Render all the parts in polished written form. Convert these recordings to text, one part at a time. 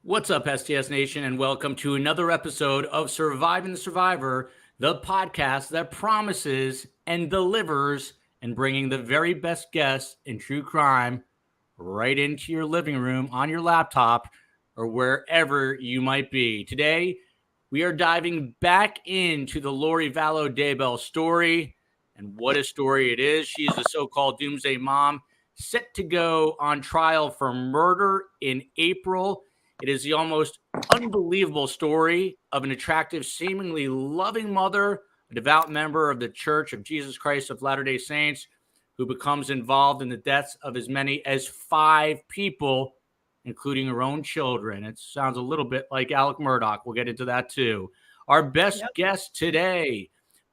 What's up, STS Nation, and welcome to another episode of Surviving the Survivor, the podcast that promises and delivers and bringing the very best guests in true crime right into your living room, on your laptop, or wherever you might be. Today, we are diving back into the Lori Vallow Daybell story, and what a story it is. She is the so-called Doomsday Mom, set to go on trial for murder in April. It is the almost unbelievable story of an attractive, seemingly loving mother, a devout member of the Church of Jesus Christ of Latter-day Saints, who becomes involved in the deaths of as many as 5 people, including her own children. It sounds a little bit like Alec Murdaugh. We'll get into that too. Our best guest today,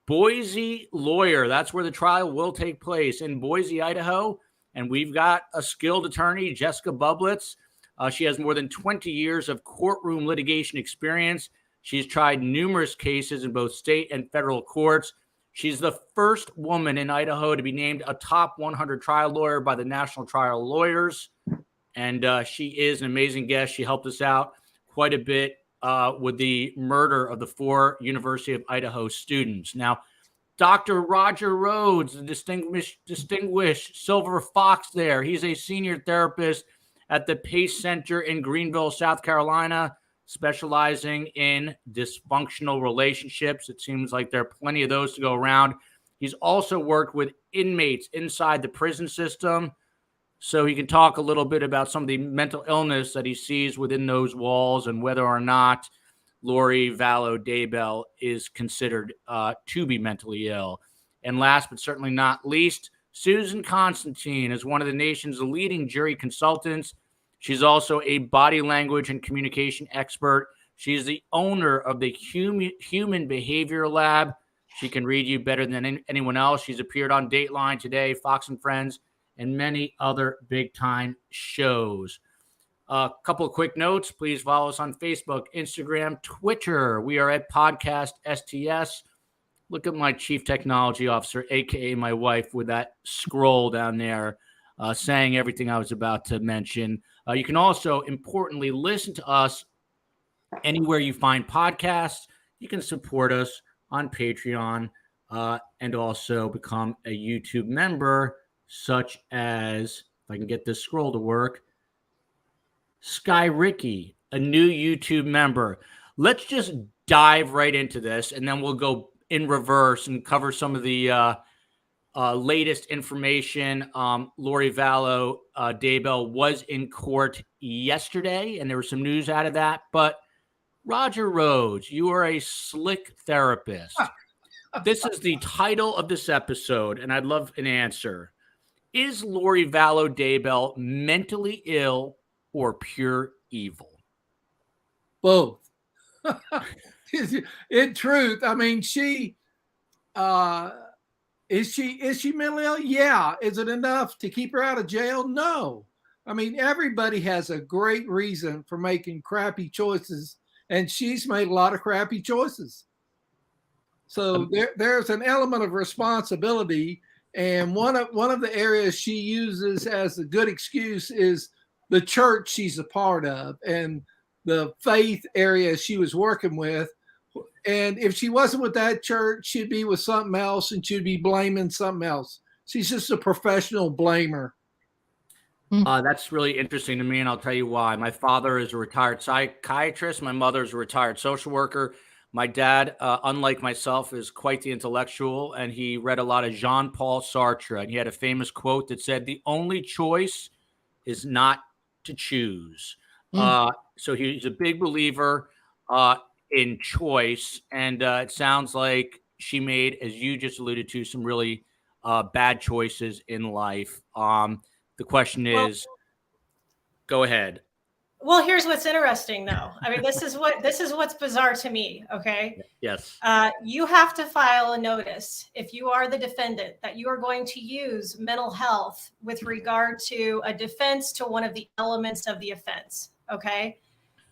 Boise lawyer. That's where the trial will take place, in Boise, Idaho. And we've got a skilled attorney, Jessica Bublitz. She has more than 20 years of courtroom litigation experience. She's tried numerous cases in both state and federal courts. She's the first woman in Idaho to be named a top 100 trial lawyer by the National Trial Lawyers. And she is an amazing guest. She helped us out quite a bit with the murder of the 4 University of Idaho students. Now, Dr. Roger Rhoades, the distinguished Silver Fox there. He's a senior therapist at the P.A.C.E Center in Greenville, South Carolina, specializing in dysfunctional relationships. It seems like there are plenty of those to go around. He's also worked with inmates inside the prison system, so he can talk a little bit about some of the mental illness that he sees within those walls and whether or not Lori Vallow Daybell is considered to be mentally ill. And last but certainly not least, Susan Constantine is one of the nation's leading jury consultants. She's also a body language and communication expert. She's the owner of the Human Behavior Lab. She can read you better than anyone else. She's appeared on Dateline Today, Fox and Friends, and many other big-time shows. A couple of quick notes. Please follow us on Facebook, Instagram, Twitter. We are at Podcast STS. Look at my chief technology officer, a.k.a. my wife, with that scroll down there saying everything I was about to mention. You can also, importantly, listen to us anywhere you find podcasts. You can support us on Patreon and also become a YouTube member, such as, if I can get this scroll to work, Sky Ricky, a new YouTube member. Let's just dive right into this, and then we'll go in reverse and cover some of the latest information. Lori Vallow Daybell was in court yesterday, and there was some news out of that. But Roger Rhoades, you are a slick therapist. This is the title of this episode, and I'd love an answer. Is Lori Vallow Daybell mentally ill or pure evil? Both. In truth, I mean, she is she mentally ill? Yeah. Is it enough to keep her out of jail? No. I mean, everybody has a great reason for making crappy choices, and she's made a lot of crappy choices. So there's an element of responsibility, and one of the areas she uses as a good excuse is the church she's a part of and the faith area she was working with. And if she wasn't with that church, she'd be with something else and she'd be blaming something else. She's just a professional blamer. That's really interesting to me, and I'll tell you why. My father is a retired psychiatrist. My mother is a retired social worker. My dad, unlike myself, is quite the intellectual, and he read a lot of Jean-Paul Sartre. And he had a famous quote that said, "The only choice is not to choose." So he's a big believer in choice, and it sounds like she made, as you just alluded to, some really bad choices in life. The question is, go ahead. Well, here's what's interesting, though. I mean, this is what's bizarre to me. Okay. Yes. You have to file a notice if you are the defendant that you are going to use mental health with regard to a defense to one of the elements of the offense. Okay.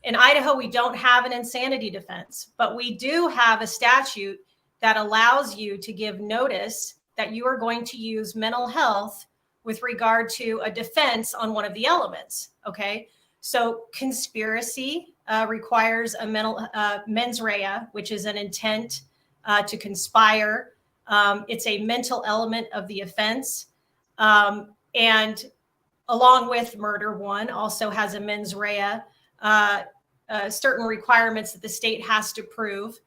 In Idaho, we don't have an insanity defense, but we do have a statute that allows you to give notice that you are going to use mental health with regard to a defense on one of the elements. Okay. So conspiracy requires a mens rea, which is an intent to conspire. It's a mental element of the offense. And along with murder, one also has a mens rea, certain requirements that the state has to prove.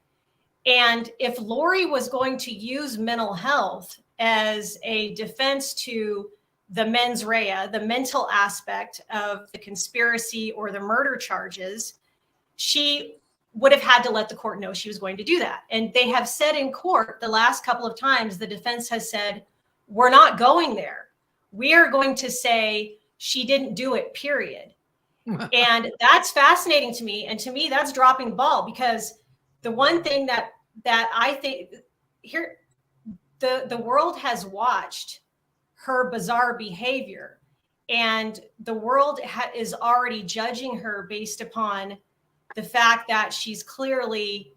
And if Lori was going to use mental health as a defense to the mens rea, the mental aspect of the conspiracy or the murder charges, she would have had to let the court know she was going to do that. And they have said in court the last couple of times, the defense has said, we're not going there. We are going to say she didn't do it, period. And that's fascinating to me. And to me, that's dropping the ball, because the one thing that I think here, the world has watched her bizarre behavior, and the world is already judging her based upon the fact that she's clearly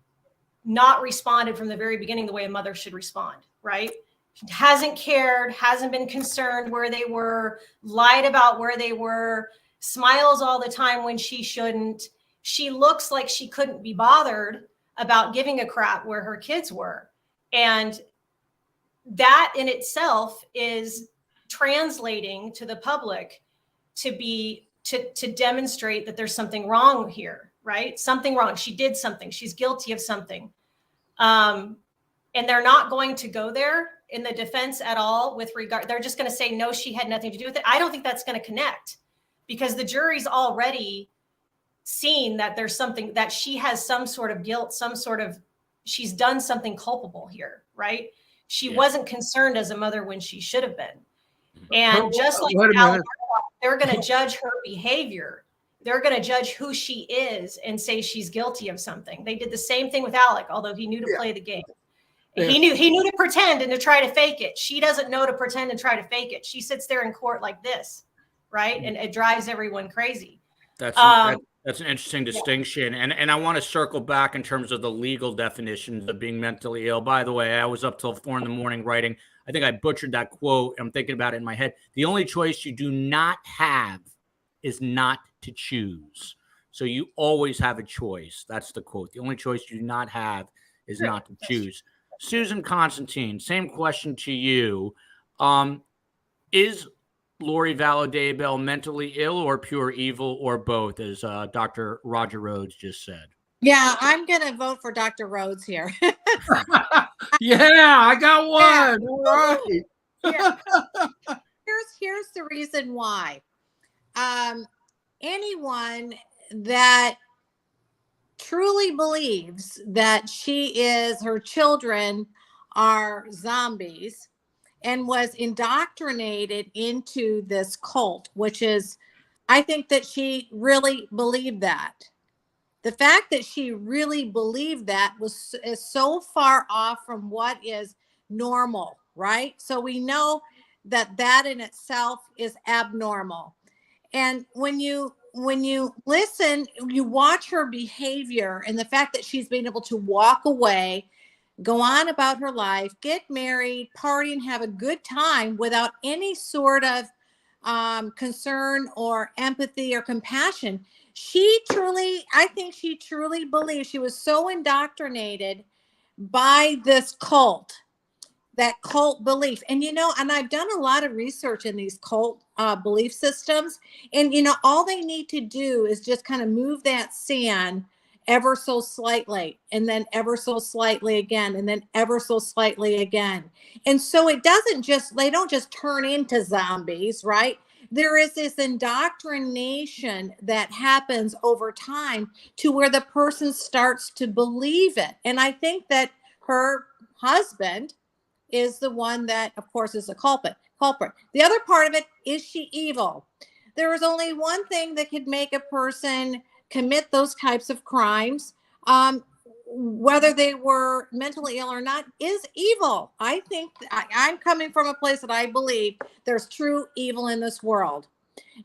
not responded from the very beginning the way a mother should respond, right? She hasn't cared, hasn't been concerned where they were, lied about where they were, smiles all the time when she shouldn't. She looks like she couldn't be bothered about giving a crap where her kids were. And that in itself is translating to the public to demonstrate that there's something wrong here, right? Something wrong. She did something. She's guilty of something. And they're not going to go there in the defense at all with regard. They're just going to say, no, she had nothing to do with it. I don't think that's going to connect, because the jury's already seen that there's something, that she has some sort of guilt, she's done something culpable here, right? She wasn't concerned as a mother when she should have been. And just like they're going to judge her behavior. They're going to judge who she is and say she's guilty of something. They did the same thing with Alec, although he knew to play the game. Yeah. He knew to pretend and to try to fake it. She doesn't know to pretend and try to fake it. She sits there in court like this, right? And it drives everyone crazy. That's an interesting distinction. Yeah. And I want to circle back in terms of the legal definitions of being mentally ill. By the way, I was up till 4 a.m. writing. I think I butchered that quote. I'm thinking about it in my head. The only choice you do not have is not to choose. So you always have a choice. That's the quote. The only choice you do not have is not to choose. Susan Constantine, same question to you. Is Lori Vallow Daybell mentally ill or pure evil, or both, as Dr. Roger Rhoades just said? Yeah, I'm going to vote for Dr. Rhoades here. Yeah, I got one. Yeah. All right. Yeah. Here's the reason why. Anyone that truly believes that her children are zombies and was indoctrinated into this cult, which is, I think that she really believed that. The fact that she really believed that is so far off from what is normal, right? So we know that in itself is abnormal. And when you listen, you watch her behavior and the fact that she's been able to walk away, go on about her life, get married, party, and have a good time without any sort of concern or empathy or compassion. I think she truly believes, she was so indoctrinated by this cult, that cult belief. And, and I've done a lot of research in these cult belief systems. And, all they need to do is just kind of move that sand ever so slightly, and then ever so slightly again, and then ever so slightly again. And so they don't just turn into zombies, right? There is this indoctrination that happens over time to where the person starts to believe it. And I think that her husband is the one that, of course, is the culprit. The other part of it, is she evil? There is only one thing that could make a person commit those types of crimes, whether they were mentally ill or not, is evil. I think I'm coming from a place that I believe there's true evil in this world.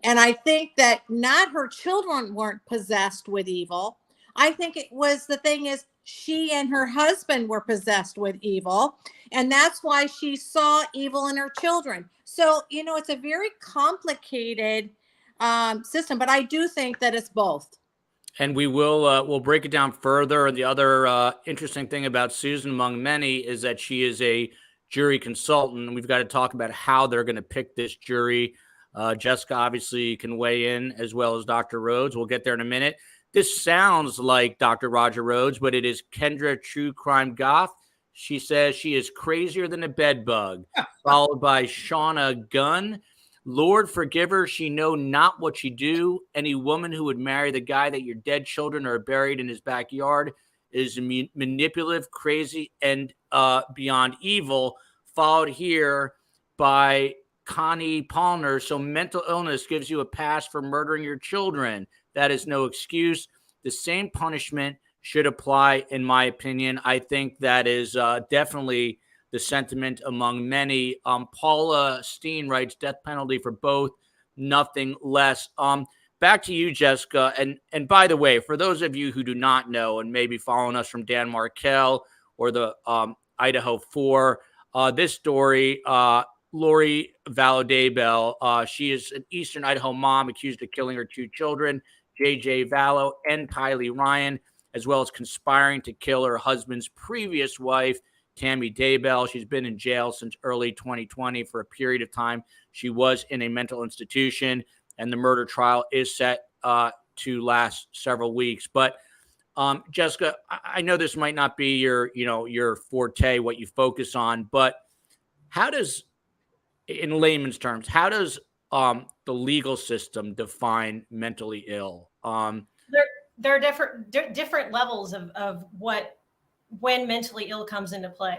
And I think that not her children weren't possessed with evil. I think it was, the thing is, she and her husband were possessed with evil. And that's why she saw evil in her children. So, it's a very complicated system. But I do think that it's both. And we'll break it down further. The other interesting thing about Susan, among many, is that she is a jury consultant. We've got to talk about how they're going to pick this jury. Jessica obviously can weigh in, as well as Dr. Rhoades. We'll get there in a minute. This sounds like Dr. Roger Rhoades, but it is Kendra True Crime Goth. She says she is crazier than a bed bug, followed by Shauna Gunn. Lord forgive her, she know not what she do. Any woman who would marry the guy that your dead children are buried in his backyard is manipulative, crazy, and beyond evil. Followed here by Connie Palmer. So mental illness gives you a pass for murdering your children. That is no excuse. The same punishment should apply, in my opinion. I think that is definitely the sentiment among many. Paula Steen writes, death penalty for both, nothing less. Back to you, Jessica. And by the way, for those of you who do not know and maybe following us from Dan Markel or the Idaho 4, this story, Lori Vallow Daybell, she is an Eastern Idaho mom accused of killing her 2 children, J.J. Vallow and Kylie Ryan, as well as conspiring to kill her husband's previous wife, Tammy Daybell. She's been in jail since early 2020 for a period of time. She was in a mental institution, and the murder trial is set to last several weeks. But Jessica, I know this might not be your forte, what you focus on, but how does, in layman's terms, how does the legal system define mentally ill? There are different levels of when mentally ill comes into play.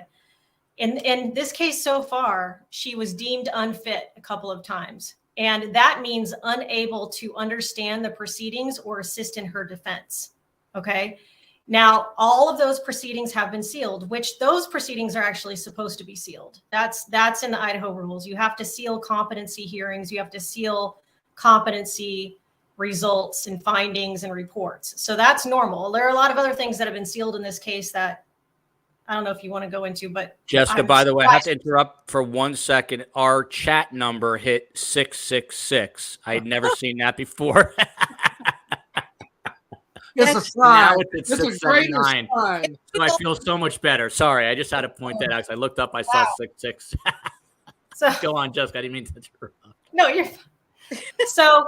In this case so far, she was deemed unfit a couple of times. And that means unable to understand the proceedings or assist in her defense. Okay. Now, all of those proceedings have been sealed, which those proceedings are actually supposed to be sealed. That's in the Idaho rules. You have to seal competency hearings. You have to seal competency results and findings and reports. So that's normal. There are a lot of other things that have been sealed in this case that I don't know if you want to go into, but Jessica, by the way, I have to interrupt for 1 second. Our chat number hit 666. I had never seen that before. It's a sign. It's a great sign. So I feel so much better. Sorry, I just had to point that out. I looked up, I saw 66. So go on, Jessica. I didn't mean to interrupt. No, you're fine. So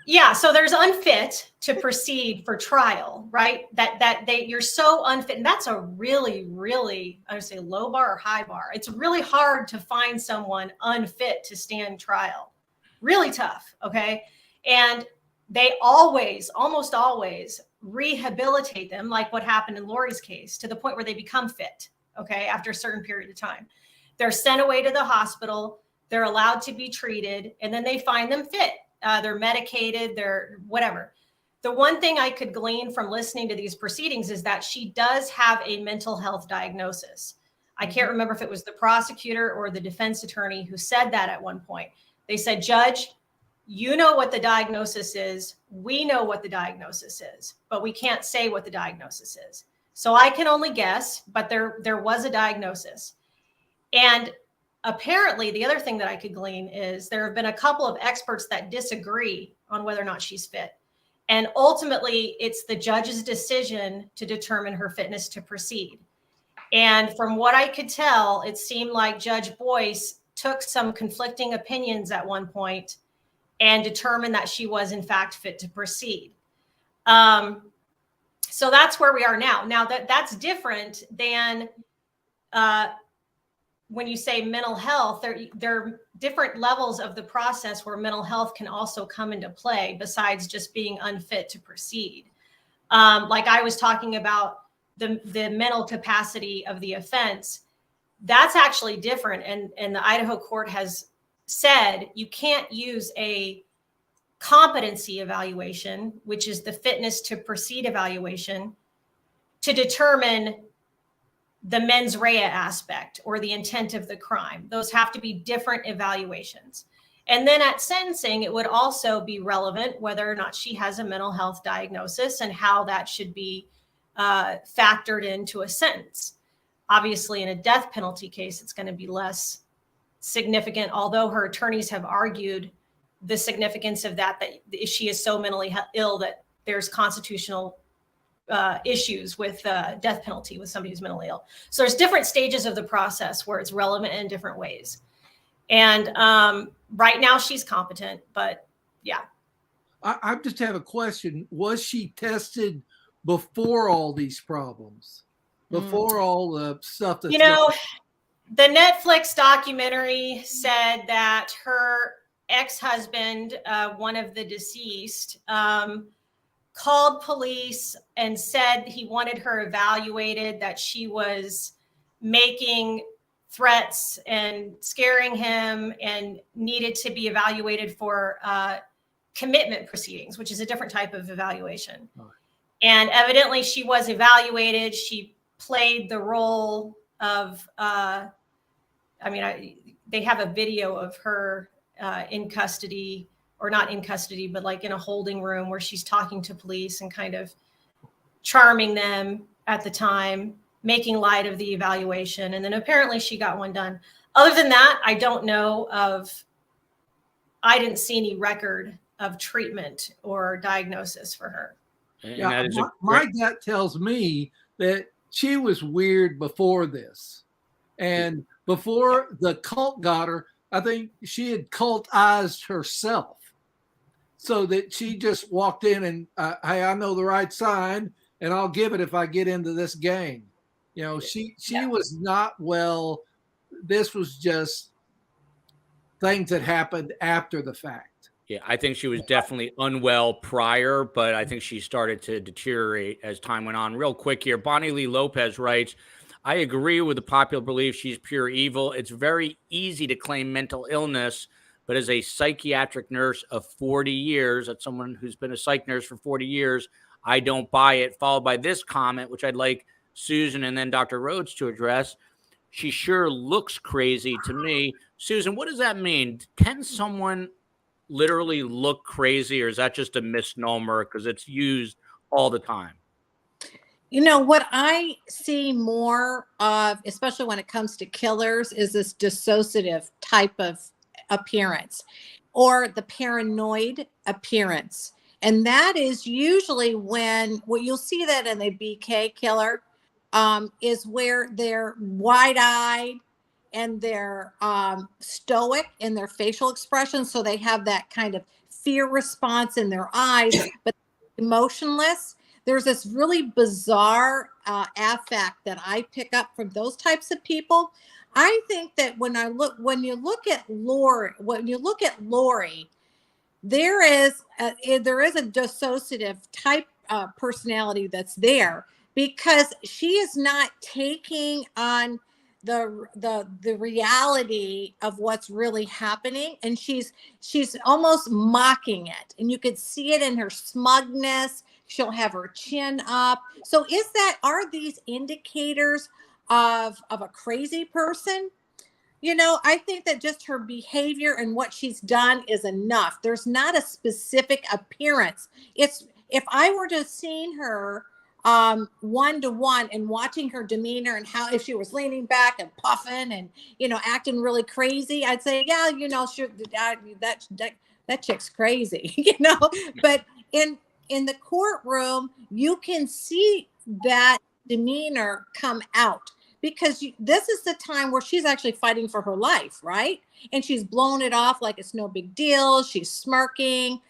yeah, so there's unfit to proceed for trial, right? You're so unfit, and that's a really, really, I would say low bar or high bar. It's really hard to find someone unfit to stand trial. Really tough, okay? And they almost always rehabilitate them, like what happened in Lori's case, to the point where they become fit, okay, after a certain period of time. They're sent away to the hospital, they're allowed to be treated, and then they find them fit. They're medicated, they're whatever. The one thing I could glean from listening to these proceedings is that she does have a mental health diagnosis. I can't remember if it was the prosecutor or the defense attorney who said that at one point. They said, Judge, you know what the diagnosis is. We know what the diagnosis is, but we can't say what the diagnosis is. So I can only guess, but there was a diagnosis. And apparently, the other thing that I could glean is there have been a couple of experts that disagree on whether or not she's fit. And ultimately, it's the judge's decision to determine her fitness to proceed. And from what I could tell, it seemed like Judge Boyce took some conflicting opinions at one point and determined that she was in fact fit to proceed. So that's where we are now. Now that's different than when you say mental health. There are different levels of the process where mental health can also come into play besides just being unfit to proceed. Like I was talking about the mental capacity of the offense, that's actually different. And the Idaho court has said you can't use a competency evaluation, which is the fitness to proceed evaluation, to determine the mens rea aspect or the intent of the crime. Those have to be different evaluations. And then at sentencing, it would also be relevant whether or not she has a mental health diagnosis and how that should be factored into a sentence. Obviously, in a death penalty case, it's going to be less significant, although her attorneys have argued the significance of that she is so mentally ill that there's constitutional issues with death penalty with somebody who's mentally ill. So there's different stages of the process where it's relevant in different ways. And right now she's competent, but yeah. I just have a question. Was she tested before all these problems? Before all the stuff that's the Netflix documentary said that her ex-husband, one of the deceased, called police and said he wanted her evaluated, that she was making threats and scaring him and needed to be evaluated for commitment proceedings, which is a different type of evaluation. Oh. And evidently she was evaluated. She played the role of, they have a video of her in custody, or not in custody, but like in a holding room where she's talking to police and kind of charming them at the time, making light of the evaluation. And then apparently she got one done. Other than that, I don't know I didn't see any record of treatment or diagnosis for her. Yeah, my gut tells me that she was weird before this. And before the cult got her, I think she had cultized herself, so that she just walked in and, hey, I know the right sign and I'll give it if I get into this game. She was not well. This was just things that happened after the fact. Yeah, I think she was definitely unwell prior, but I think she started to deteriorate as time went on. Real quick here, Bonnie Lee Lopez writes, I agree with the popular belief she's pure evil. It's very easy to claim mental illness, but as a psychiatric nurse of 40 years, that's someone who's been a psych nurse for 40 years, I don't buy it. Followed by this comment, which I'd like Susan and then Dr. Rhoades to address. She sure looks crazy to me. Susan, what does that mean? Can someone literally look crazy, or is that just a misnomer because it's used all the time? What I see more of, especially when it comes to killers, is this dissociative type of appearance or the paranoid appearance. And that is usually when, you'll see that in a BK killer, is where they're wide-eyed and they're stoic in their facial expression. So they have that kind of fear response in their eyes, but emotionless. There's this really bizarre affect that I pick up from those types of people. I think that when you look at Lori, there is a dissociative type personality that's there, because she is not taking on the reality of what's really happening, and she's almost mocking it, and you could see it in her smugness. She'll have her chin up. So are these indicators of a crazy person? I think that just her behavior and what she's done is enough. There's not a specific appearance. If I were to have seen her one-to-one and watching her demeanor and how, if she was leaning back and puffing and, acting really crazy, I'd say, yeah, that chick's crazy, but in the courtroom, you can see that demeanor come out, because this is the time where she's actually fighting for her life, right? And she's blown it off like it's no big deal. She's smirking,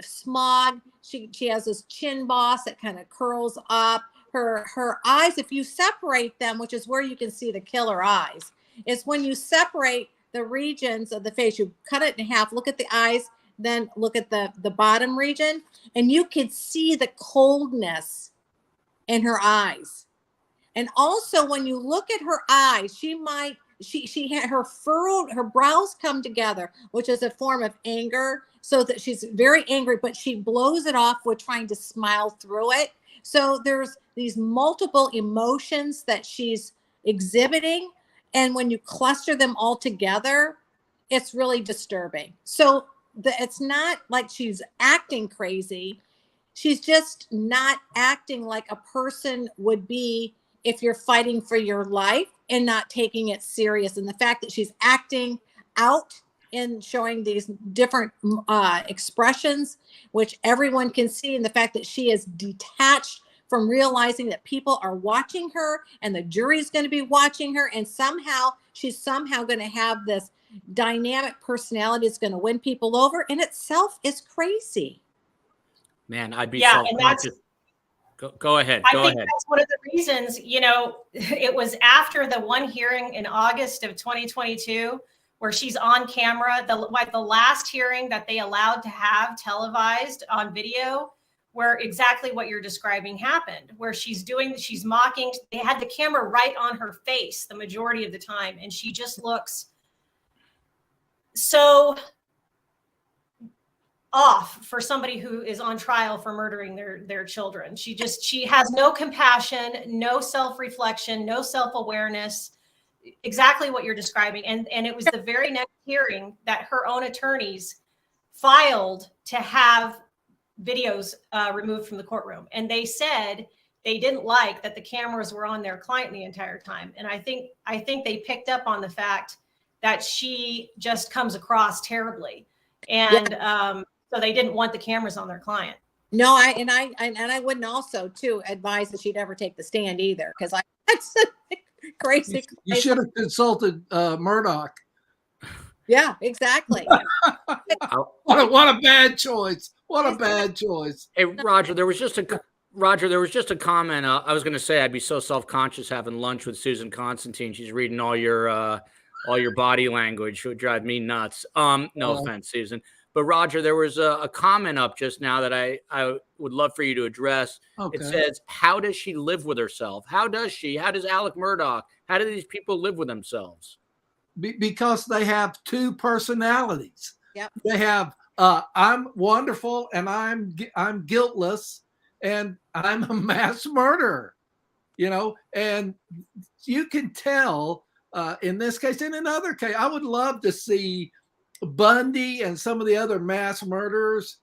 smog. She has this chin boss that kind of curls up. Her eyes, if you separate them, which is where you can see the killer eyes, is when you separate the regions of the face. You cut it in half, look at the eyes, then look at the bottom region, and you could see the coldness in her eyes. And also when you look at her eyes, she had her brows come together, which is a form of anger, so that she's very angry, but she blows it off with trying to smile through it. So there's these multiple emotions that she's exhibiting, and when you cluster them all together, it's really disturbing. So it's not like she's acting crazy. She's just not acting like a person would be if you're fighting for your life and not taking it serious. And the fact that she's acting out in showing these different expressions, which everyone can see, and the fact that she is detached from realizing that people are watching her and the jury's going to be watching her, and she's somehow going to have this dynamic personality that's going to win people over, in itself is crazy. Man, I'd be self-conscious. Go ahead. I think that's one of the reasons, it was after the one hearing in August of 2022 where she's on camera, the last hearing that they allowed to have televised on video, where exactly what you're describing happened, where she's mocking. They had the camera right on her face the majority of the time, and she just looks so off for somebody who is on trial for murdering their children. She has no compassion, no self-reflection, no self-awareness, exactly what you're describing. And it was the very next hearing that her own attorneys filed to have videos removed from the courtroom. And they said they didn't like that the cameras were on their client the entire time. And I think they picked up on the fact that she just comes across terribly. And so they didn't want the cameras on their client. No, I wouldn't also too advise that she'd ever take the stand either, because that's crazy. You should have consulted Murdoch. Yeah, exactly. What a bad choice. What a bad choice. Hey, Roger, there was just a comment. I was going to say I'd be so self-conscious having lunch with Susan Constantine. She's reading all your body language. She would drive me nuts. No offense, Susan. But Roger, there was a comment up just now that I would love for you to address. Okay. It says, how does she live with herself? How does Alec Murdaugh? How do these people live with themselves? Because they have two personalities. Yep. They have, I'm wonderful and I'm guiltless and I'm a mass murderer, and you can tell in this case, in another case, I would love to see Bundy and some of the other mass murderers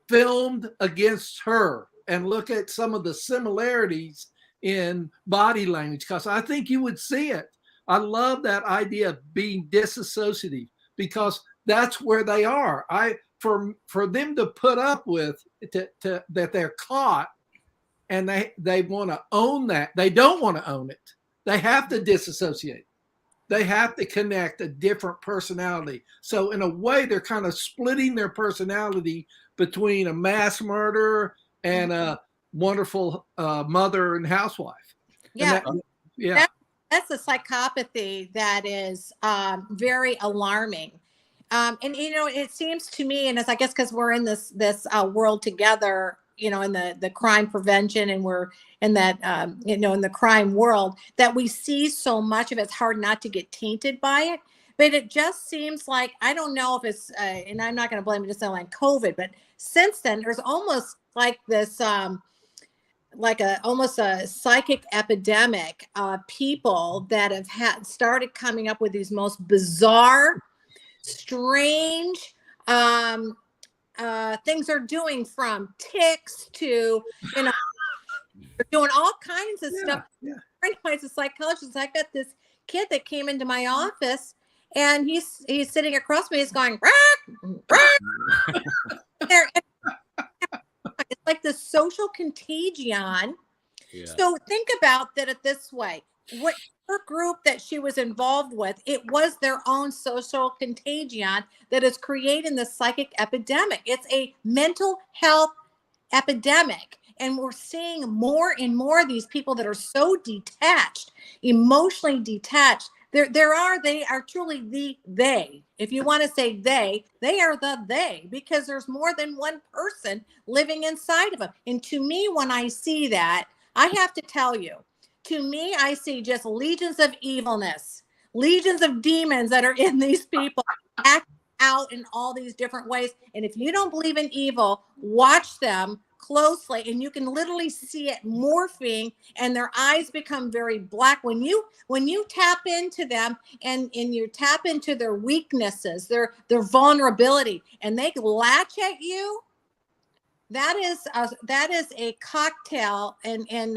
filmed against her and look at some of the similarities in body language, because I think you would see it. I love that idea of being disassociative, because that's where they are. For them to put up with that they're caught and they want to own that. They don't want to own it. They have to disassociate. They have to connect a different personality. So in a way, they're kind of splitting their personality between a mass murderer and a wonderful mother and housewife. Yeah. And that's a psychopathy that is very alarming. And, it seems to me, and as I guess because we're in this world together, in the crime prevention, and we're in that, in the crime world, that we see so much of it, it's hard not to get tainted by it. But it just seems like, I don't know if it's, and I'm not going to blame it just on COVID, but since then, there's almost like this, almost a psychic epidemic of people that have started coming up with these most bizarre, strange things they're doing, from tics to, they're doing all kinds of stuff. Yeah. As a psychologist, I got this kid that came into my office, and he's sitting across me. He's going, rah, rah. It's like the social contagion. Yeah. So think about that this way. What her group that she was involved with, it was their own social contagion that is creating the psychic epidemic. It's a mental health epidemic. And we're seeing more and more of these people that are so detached, emotionally detached. They are truly they. If you want to say they are they, because there's more than one person living inside of them. And to me, when I see that, I have to tell you, to me, I see just legions of evilness, legions of demons that are in these people, act out in all these different ways. And if you don't believe in evil, watch them closely, and you can literally see it morphing, and their eyes become very black when you tap into them, and you tap into their weaknesses, their vulnerability, and they latch at you. That is a cocktail in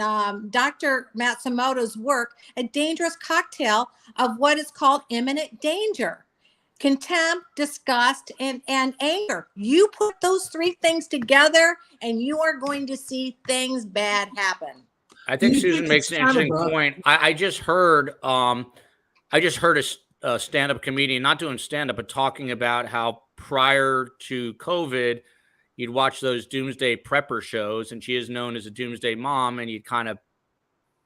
Dr. Matsumoto's work, a dangerous cocktail of what is called imminent danger. contempt, disgust, and anger. You put those three things together and you are going to see things bad happen. I think You Susan think makes it's an kind of interesting a- point. I just heard a stand-up comedian, not doing stand-up, but talking about how prior to COVID, you'd watch those Doomsday Prepper shows, and she is known as a Doomsday Mom, and you'd kind of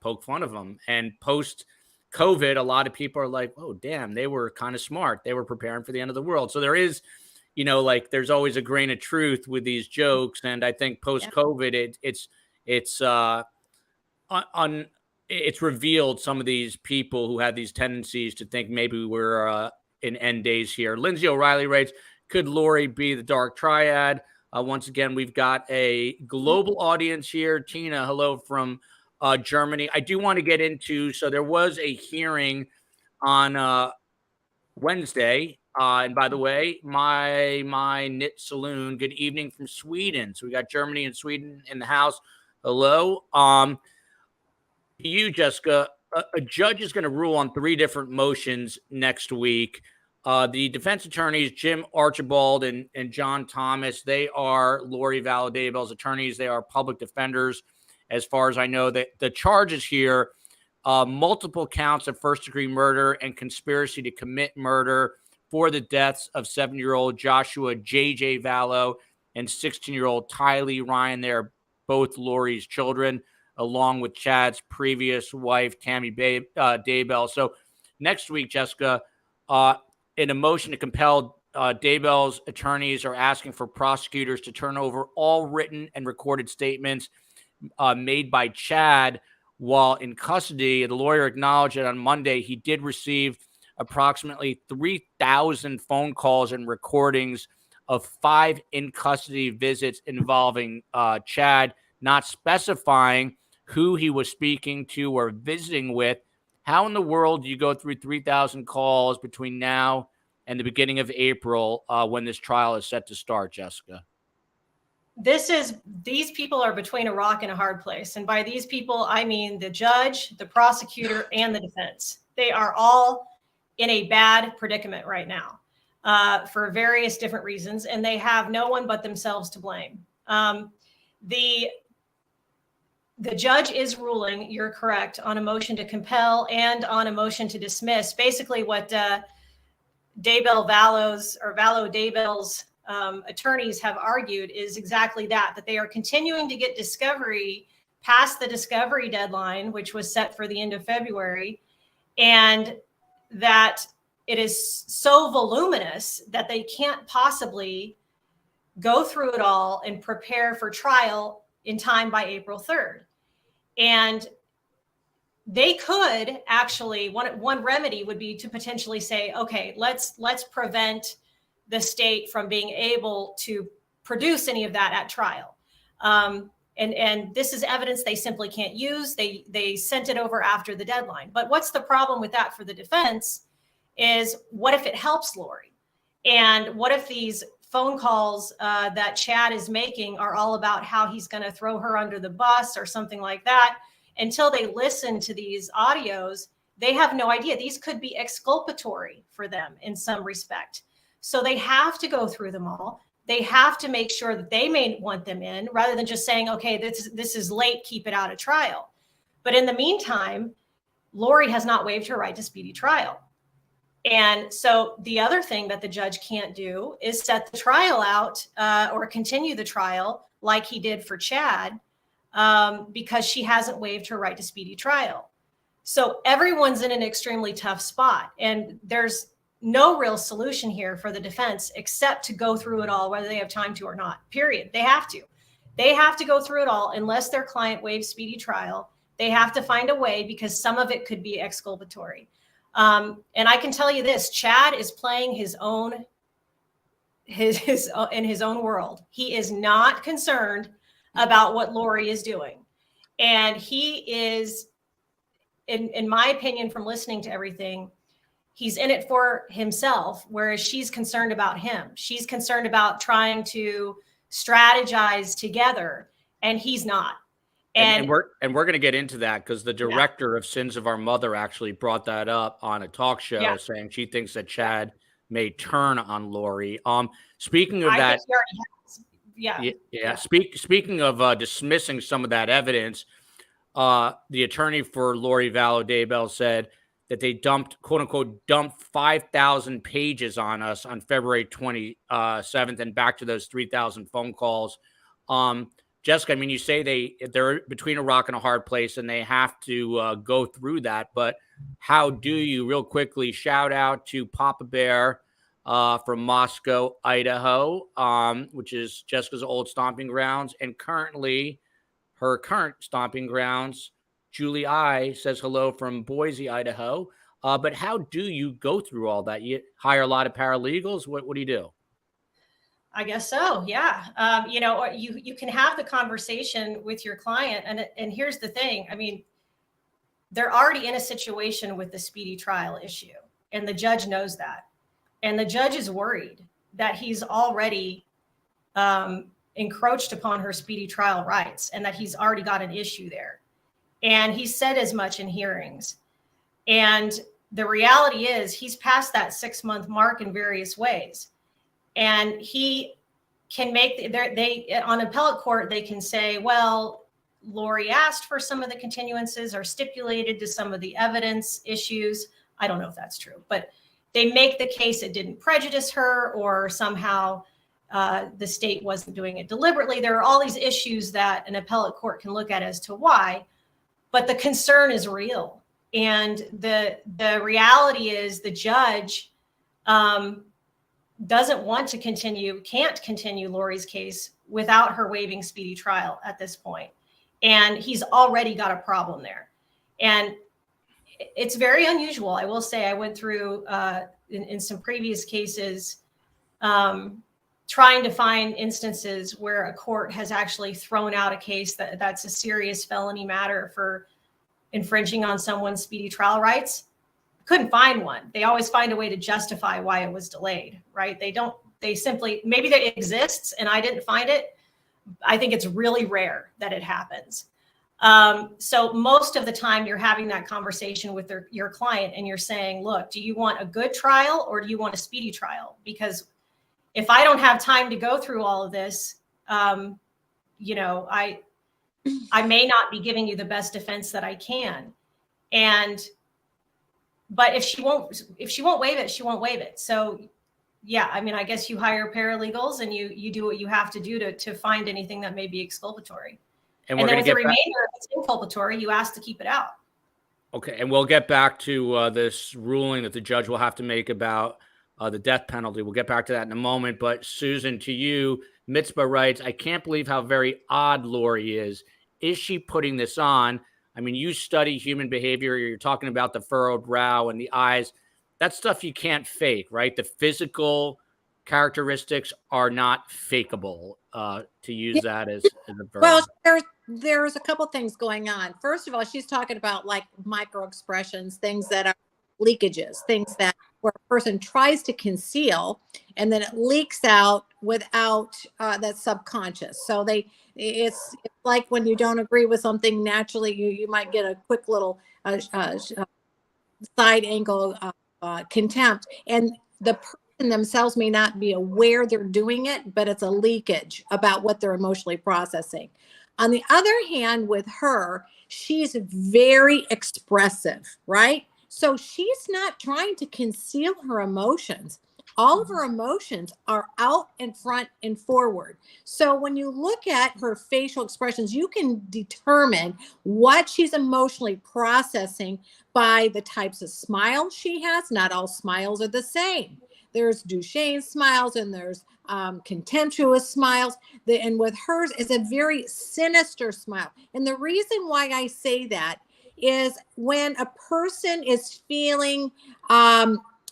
poke fun of them. And post COVID, a lot of people are like, oh, damn, they were kind of smart. They were preparing for the end of the world. So there is, like there's always a grain of truth with these jokes. And I think post COVID, it's revealed some of these people who have these tendencies to think maybe we're in end days here. Lindsay O'Reilly writes, could Lori be the dark triad? Once again, we've got a global audience here. Tina, hello from Germany. I do want to get into, so there was a hearing on Wednesday. And by the way, my knit saloon, good evening from Sweden. So we got Germany and Sweden in the house. Hello. You, Jessica, a judge is going to rule on 3 different motions next week. The defense attorneys, Jim Archibald and John Thomas, they are Lori Vallow Daybell's attorneys. They are public defenders. As far as I know, that the charges here, multiple counts of first-degree murder and conspiracy to commit murder for the deaths of 7-year-old Joshua J.J. Vallow and 16-year-old Tylee Ryan. They're both Lori's children, along with Chad's previous wife, Tammy Daybell. So next week, Jessica, in a motion to compel, Daybell's attorneys are asking for prosecutors to turn over all written and recorded statements made by Chad while in custody. The lawyer acknowledged that on Monday he did receive approximately 3,000 phone calls and recordings of 5 in-custody visits involving Chad, not specifying who he was speaking to or visiting with. How in the world do you go through 3,000 calls between now and the beginning of April when this trial is set to start, Jessica? These people are between a rock and a hard place. And by these people, I mean the judge, the prosecutor, and the defense. They are all in a bad predicament right now for various different reasons, and they have no one but themselves to blame. The judge is ruling, you're correct, on a motion to compel and on a motion to dismiss. Basically what Vallow Daybell's attorneys have argued is exactly that they are continuing to get discovery past the discovery deadline, which was set for the end of February, and that it is so voluminous that they can't possibly go through it all and prepare for trial in time by April 3rd. And they could actually, one remedy would be to potentially say, okay, let's prevent the state from being able to produce any of that at trial. And this is evidence they simply can't use. They sent it over after the deadline. But what's the problem with that for the defense is, what if it helps Lori? And what if these phone calls that Chad is making are all about how he's going to throw her under the bus or something like that? Until they listen to these audios, they have no idea. These could be exculpatory for them in some respect. So they have to go through them all. They have to make sure that they may want them in, rather than just saying, okay, this is late, keep it out of trial. But in the meantime, Lori has not waived her right to speedy trial. And so the other thing that the judge can't do is set the trial out or continue the trial like he did for Chad, because she hasn't waived her right to speedy trial. So everyone's in an extremely tough spot, and there's no real solution here for the defense except to go through it all, whether they have time to or not, period. They have to go through it all unless their client waives speedy trial. They have to find a way, because some of it could be exculpatory. And I can tell you this, Chad is playing his own in his own world. He is not concerned about what Lori is doing. And he is, in my opinion, from listening to everything, he's in it for himself, whereas she's concerned about him. She's concerned about trying to strategize together, and he's not. And we're going to get into that, because the director of Sins of Our Mother actually brought that up on a talk show, saying she thinks that Chad may turn on Lori. Speaking of I that, think he already has. Yeah. Speaking of dismissing some of that evidence, the attorney for Lori Vallow Daybell said that they quote unquote, dumped 5,000 pages on us on February 27th and back to those 3,000 phone calls. Jessica, I mean, you say they're between a rock and a hard place and they have to go through that. But how do you, real quickly, shout out to Papa Bear from Moscow, Idaho, which is Jessica's old stomping grounds, and currently her current stomping grounds. Julie I says hello from Boise, Idaho. But how do you go through all that? You hire a lot of paralegals? What do you do? I guess so. Yeah. You can have the conversation with your client. And here's the thing. I mean, they're already in a situation with the speedy trial issue, and the judge knows that. And the judge is worried that he's already encroached upon her speedy trial rights and that he's already got an issue there. And he said as much in hearings. And the reality is he's past that 6-month mark in various ways. And he can make, on appellate court, they can say, well, Lori asked for some of the continuances or stipulated to some of the evidence issues. I don't know if that's true, but they make the case it didn't prejudice her, or somehow the state wasn't doing it deliberately. There are all these issues that an appellate court can look at as to why, but the concern is real. And the reality is the judge doesn't want to can't continue Lori's case without her waiving speedy trial at this point. And he's already got a problem there. And it's very unusual. I will say I went through in some previous cases trying to find instances where a court has actually thrown out a case that's a serious felony matter for infringing on someone's speedy trial rights. Couldn't find one. They always find a way to justify why it was delayed, right? They simply, maybe that exists and I didn't find it. I think it's really rare that it happens. So most of the time you're having that conversation with your client and you're saying, look, do you want a good trial or do you want a speedy trial? Because if I don't have time to go through all of this, I may not be giving you the best defense that I can. But if she won't waive it, she won't waive it. So yeah, I mean, I guess you hire paralegals and you do what you have to do to find anything that may be exculpatory. And then with the remainder, if it's inculpatory, you ask to keep it out. Okay, and we'll get back to this ruling that the judge will have to make about the death penalty. We'll get back to that in a moment. But Susan, to you, Mitzvah writes, I can't believe how very odd Lori is. Is she putting this on? I mean, you study human behavior. You're talking about the furrowed brow and the eyes. That's stuff you can't fake, right? The physical characteristics are not fakeable, to use that as a verb. Well, there's a couple things going on. First of all, she's talking about like micro expressions, things that are leakages, things that where a person tries to conceal and then it leaks out without that's subconscious. So it's like when you don't agree with something naturally, you might get a quick little side angle contempt, and the person themselves may not be aware they're doing it, but it's a leakage about what they're emotionally processing. On the other hand, with her, she's very expressive, right? So she's not trying to conceal her emotions. All of her emotions are out in front and forward. So when you look at her facial expressions, you can determine what she's emotionally processing by the types of smiles she has. Not all smiles are the same. There's Duchenne smiles and there's contemptuous smiles. And with hers is a very sinister smile. And the reason why I say that is when a person is feeling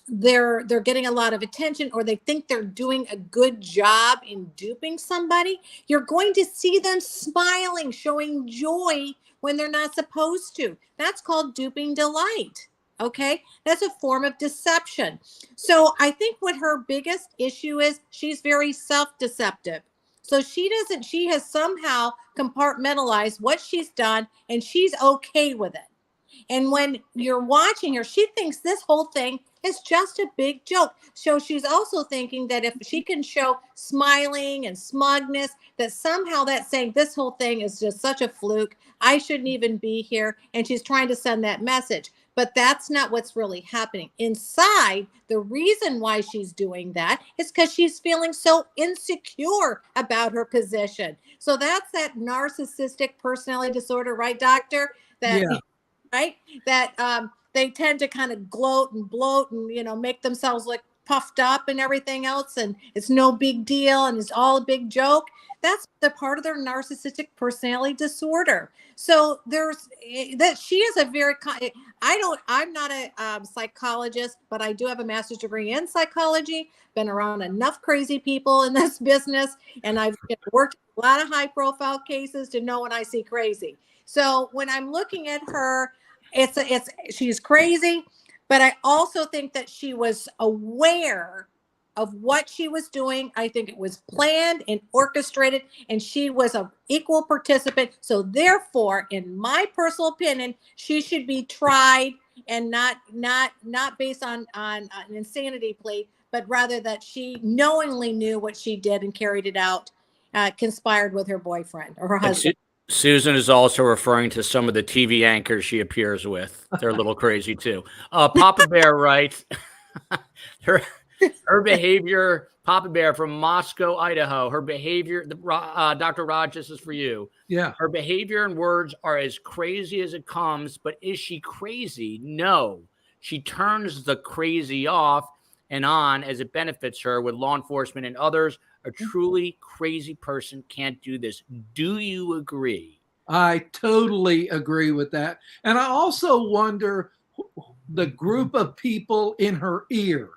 they're getting a lot of attention, or they think they're doing a good job in duping somebody, you're going to see them smiling, showing joy when they're not supposed to. That's called duping delight. Okay, that's a form of deception. So I think what her biggest issue is, she's very self-deceptive. So she has somehow compartmentalized what she's done and she's okay with it. And when you're watching her, she thinks this whole thing It's just a big joke. So she's also thinking that if she can show smiling and smugness, that somehow that's saying this whole thing is just such a fluke. I shouldn't even be here. And she's trying to send that message. But that's not what's really happening. Inside, the reason why she's doing that is because she's feeling so insecure about her position. So that's that narcissistic personality disorder, right, doctor? That, Yeah. right? That they tend to kind of gloat and bloat and, make themselves look puffed up and everything else. And it's no big deal. And it's all a big joke. That's the part of their narcissistic personality disorder. So there's that she is a very, I'm not a psychologist, but I do have a master's degree in psychology, been around enough crazy people in this business. And I've worked a lot of high profile cases to know when I see crazy. So when I'm looking at her, she's crazy, but I also think that she was aware of what she was doing. I think it was planned and orchestrated, and she was an equal participant. So therefore, in my personal opinion, she should be tried and not based on an insanity plea, but rather that she knowingly knew what she did and carried it out, conspired with her boyfriend or her husband. Susan is also referring to some of the TV anchors she appears with. They're a little crazy too. Papa Bear writes, her behavior, Papa Bear from Moscow, Idaho, her behavior, Dr. Rhoades, this is for you. Yeah. Her behavior and words are as crazy as it comes, but is she crazy? No. She turns the crazy off and on as it benefits her with law enforcement and others. A truly crazy person can't do this. Do you agree? I totally agree with that. And I also wonder the group of people in her ear.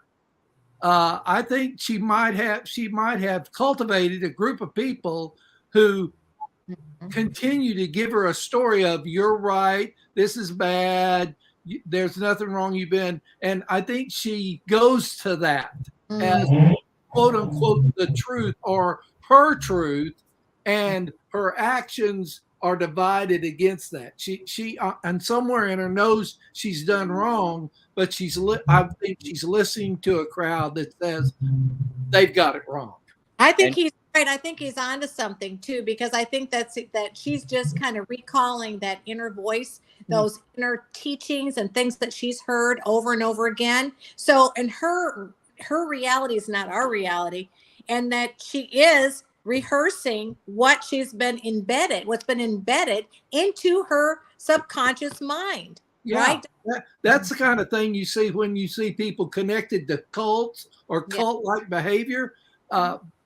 I think she might have cultivated a group of people who continue to give her a story of, you're right, this is bad, there's nothing wrong, you've been. And I think she goes to that as quote unquote the truth or her truth, and her actions are divided against that. She and somewhere in her knows she's done wrong, but I think she's listening to a crowd that says they've got it wrong. I think he's right. I think he's onto something too, because I think that she's just kind of recalling that inner voice, those inner teachings and things that she's heard over and over again. So, and her reality is not our reality, and that she is rehearsing what's been embedded into her subconscious mind. Yeah, right? That's the kind of thing you see when you see people connected to cults or cult-like behavior.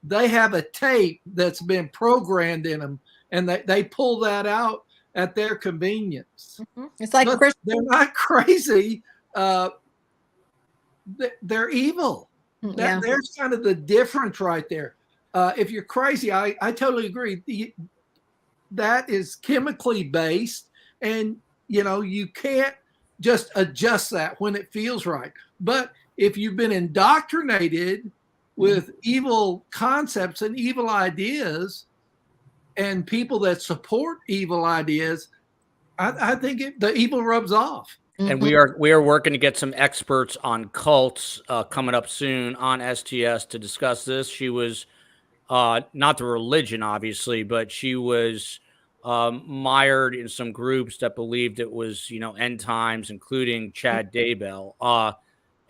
They have a tape that's been programmed in them, and they pull that out at their convenience. It's like they're not crazy. They're evil. There's kind of the difference right there. If you're crazy, I totally agree. That is chemically based, and you can't just adjust that when it feels right. But if you've been indoctrinated with evil concepts and evil ideas, and people that support evil ideas, I think the evil rubs off. And we are working to get some experts on cults coming up soon on STS to discuss this. She was not the religion, obviously, but she was mired in some groups that believed it was, end times, including Chad Daybell.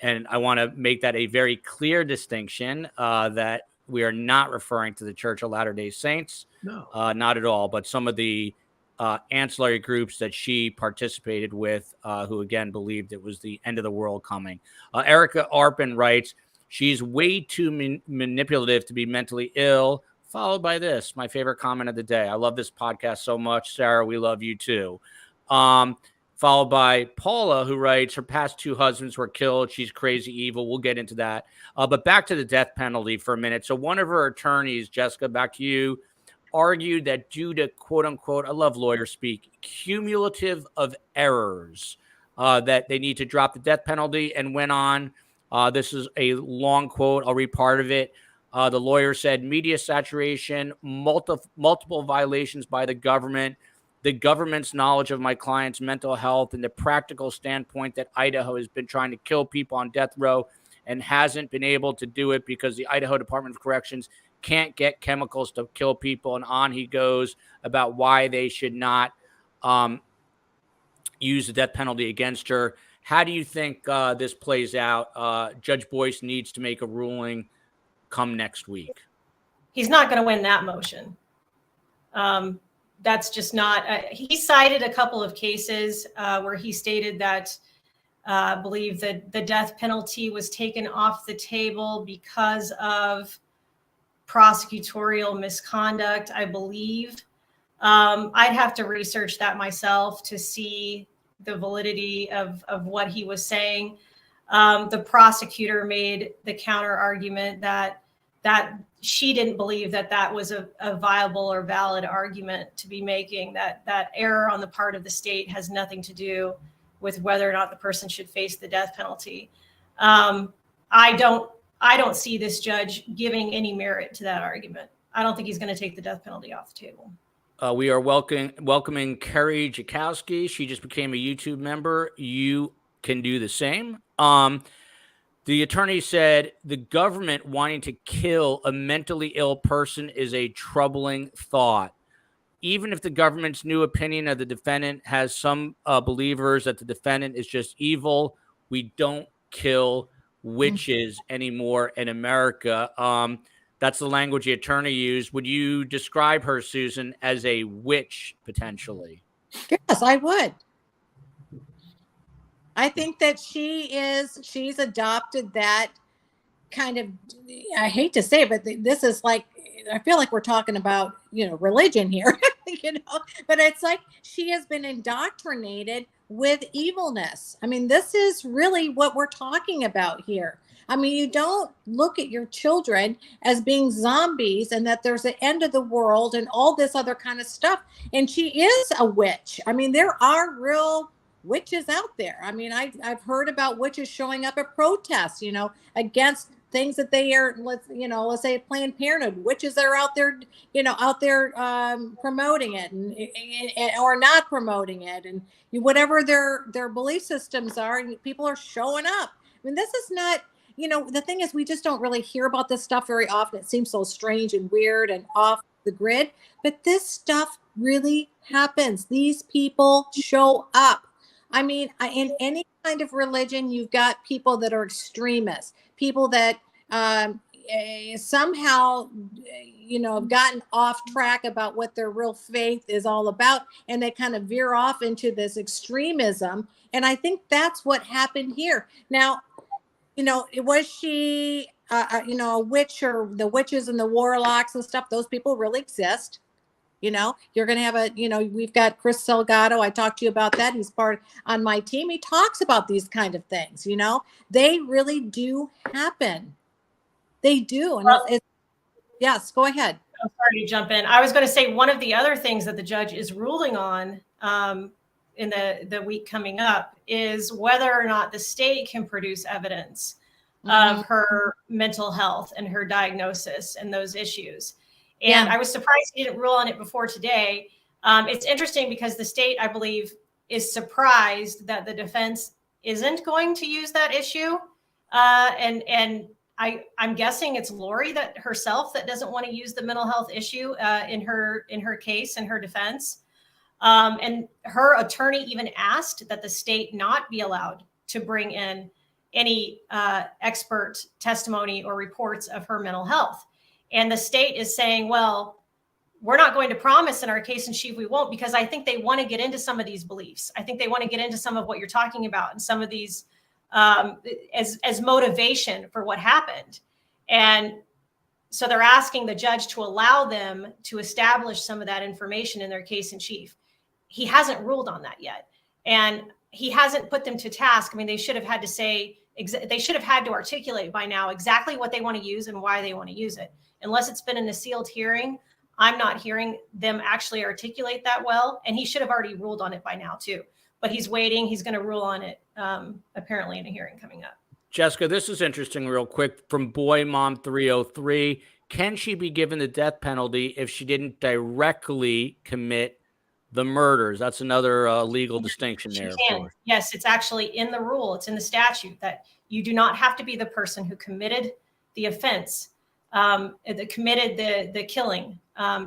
And I want to make that a very clear distinction that we are not referring to the Church of Latter-day Saints. No. Not at all. But some of the ancillary groups that she participated with, who, again, believed it was the end of the world coming. Erica Arpin writes, she's way too manipulative to be mentally ill, followed by this, my favorite comment of the day. I love this podcast so much. Sarah, we love you too. Followed by Paula, who writes, her past 2 husbands were killed. She's crazy evil. We'll get into that. But back to the death penalty for a minute. So one of her attorneys, Jessica, back to you, argued that due to, quote unquote, I love lawyer speak, cumulative of errors, that they need to drop the death penalty, and went on. This is a long quote. I'll read part of it. The lawyer said, media saturation, multiple violations by the government, the government's knowledge of my client's mental health and the practical standpoint that Idaho has been trying to kill people on death row and hasn't been able to do it because the Idaho Department of Corrections can't get chemicals to kill people. And on he goes about why they should not use the death penalty against her. How do you think this plays out? Judge Boyce needs to make a ruling come next week. He's not going to win that motion. That's just not, he cited a couple of cases where he stated that believe that the death penalty was taken off the table because of prosecutorial misconduct, I believe. I'd have to research that myself to see the validity of what he was saying. The prosecutor made the counter argument that she didn't believe that was a viable or valid argument to be making, that error on the part of the state has nothing to do with whether or not the person should face the death penalty. I don't see this judge giving any merit to that argument. I don't think he's going to take the death penalty off the table. We are welcoming Kerry Jakowski. She just became a YouTube member. You can do the same. The attorney said the government wanting to kill a mentally ill person is a troubling thought. Even if the government's new opinion of the defendant has some believers that the defendant is just evil, we don't kill witches anymore in America. That's the language the attorney used. Would you describe her, Susan, as a witch potentially? Yes, I would. I think that she's adopted that kind of, I hate to say it, but this is like, I feel like we're talking about, religion here, but it's like she has been indoctrinated with evilness. I mean, this is really what we're talking about here. I mean, you don't look at your children as being zombies and that there's an end of the world and all this other kind of stuff. And she is a witch. I mean, there are real witches out there. I mean, I've heard about witches showing up at protests, against things that they are, let's say Planned Parenthood. Witches that are out there, promoting it and or not promoting it, and whatever their belief systems are, and people are showing up. I mean, this is not, the thing is, we just don't really hear about this stuff very often. It seems so strange and weird and off the grid, but this stuff really happens. These people show up. I mean, in any kind of religion, you've got people that are extremists, people that somehow, have gotten off track about what their real faith is all about, and they kind of veer off into this extremism. And I think that's what happened here. Now, was she, a witch, or the witches and the warlocks and stuff? Those people really exist. You're going to have we've got Chris Salgado. I talked to you about that. He's part on my team. He talks about these kind of things, they really do happen. They do. And yes, go ahead. I'm sorry to jump in. I was going to say one of the other things that the judge is ruling on in the week coming up is whether or not the state can produce evidence of her mental health and her diagnosis and those issues. And I was surprised he didn't rule on it before today. It's interesting because the state, I believe, is surprised that the defense isn't going to use that issue. And I'm guessing it's Lori that herself that doesn't want to use the mental health issue in her case and her defense. And her attorney even asked that the state not be allowed to bring in any expert testimony or reports of her mental health. And the state is saying, well, we're not going to promise in our case in chief we won't, because I think they want to get into some of these beliefs. I think they want to get into some of what you're talking about and some of these as motivation for what happened. And so they're asking the judge to allow them to establish some of that information in their case in chief. He hasn't ruled on that yet. And he hasn't put them to task. I mean, they should have had to say, they should have had to articulate by now exactly what they want to use and why they want to use it. Unless it's been in a sealed hearing, I'm not hearing them actually articulate that well. And he should have already ruled on it by now too. But he's waiting. He's going to rule on it apparently in a hearing coming up. Jessica, this is interesting real quick from Boy Mom 303. Can she be given the death penalty if she didn't directly commit the murders. That's another legal distinction She there, of can. course. Yes, it's actually in the rule. It's in the statute that you do not have to be the person who committed the offense, that committed the killing,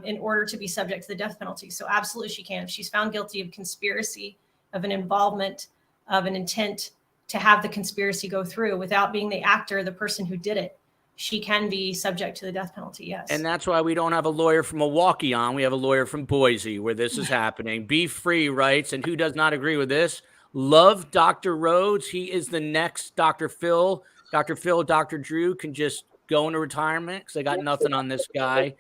in order to be subject to the death penalty. So absolutely she can. If she's found guilty of conspiracy, of an involvement, of an intent to have the conspiracy go through without being the actor, the person who did it, she can be subject to the death penalty. Yes. And that's why we don't have a lawyer from Milwaukee on. We have a lawyer from Boise where this is happening. Be Free writes, and who does not agree with this? Love Dr. Rhoades. He is the next Dr. Phil. Dr. Phil, Dr. Drew can just go into retirement because I got nothing on this guy.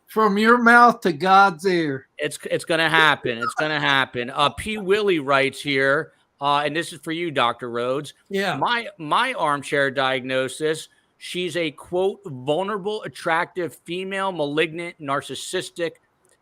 From your mouth to God's ear. It's going to happen. It's going to happen. P. Willie writes here, and this is for you, Dr. Rhoades. Yeah. My armchair diagnosis, she's a, quote, vulnerable, attractive, female, malignant, narcissistic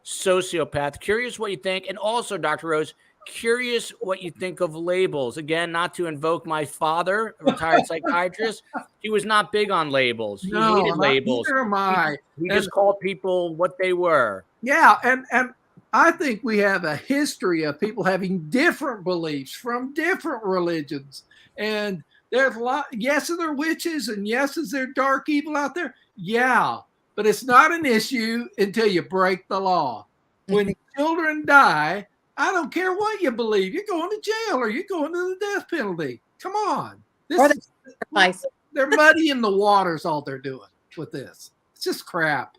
sociopath. Curious what you think. And also, Dr. Rhoades, curious what you think of labels. Again, not to invoke my father, a retired psychiatrist. He was not big on labels. He hated labels. Neither am I. He just called people what they were. Yeah, and I think we have a history of people having different beliefs from different religions. And there's a lot, yes, are there witches, and yes, is there dark evil out there? Yeah, but it's not an issue until you break the law. When children die, I don't care what you believe. You're going to jail or you're going to the death penalty. Come on. They're muddying the waters, all they're doing with this. It's just crap.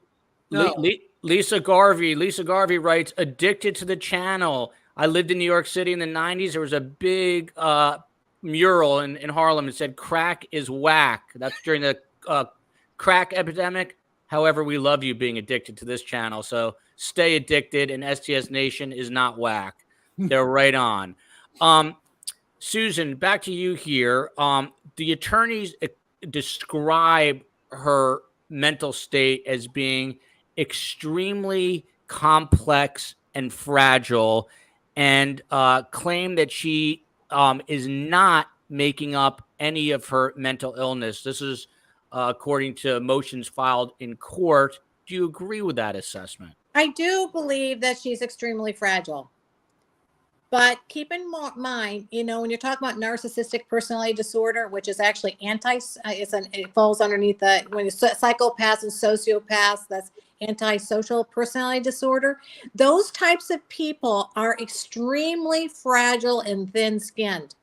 No. Lisa Garvey writes, addicted to the channel. I lived in New York City in the 90s. There was a big mural in Harlem that said crack is whack. That's during the crack epidemic. However, we love you being addicted to this channel. So stay addicted, and STS Nation is not whack. They're right on. Susan, back to you here. The attorneys describe her mental state as being extremely complex and fragile, and claim that she is not making up any of her mental illness. This is according to motions filed in court. Do you agree with that assessment? I do believe that she's extremely fragile. But keep in mind, when you're talking about narcissistic personality disorder, which is actually it falls underneath when it's psychopaths and sociopaths, that's antisocial personality disorder. Those types of people are extremely fragile and thin-skinned.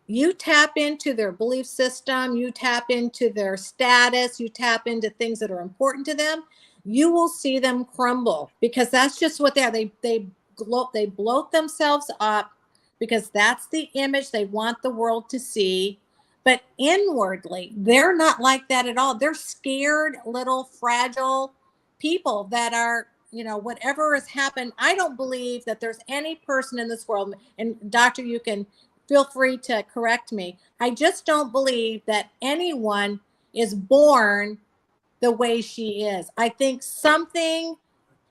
You tap into their belief system, you tap into their status, you tap into things that are important to them, you will see them crumble, because that's just what they are. They bloat themselves up because that's the image they want the world to see. But inwardly, they're not like that at all. They're scared, little, fragile people that are, whatever has happened. I don't believe that there's any person in this world, and doctor, you can feel free to correct me. I just don't believe that anyone is born the way she is. I think something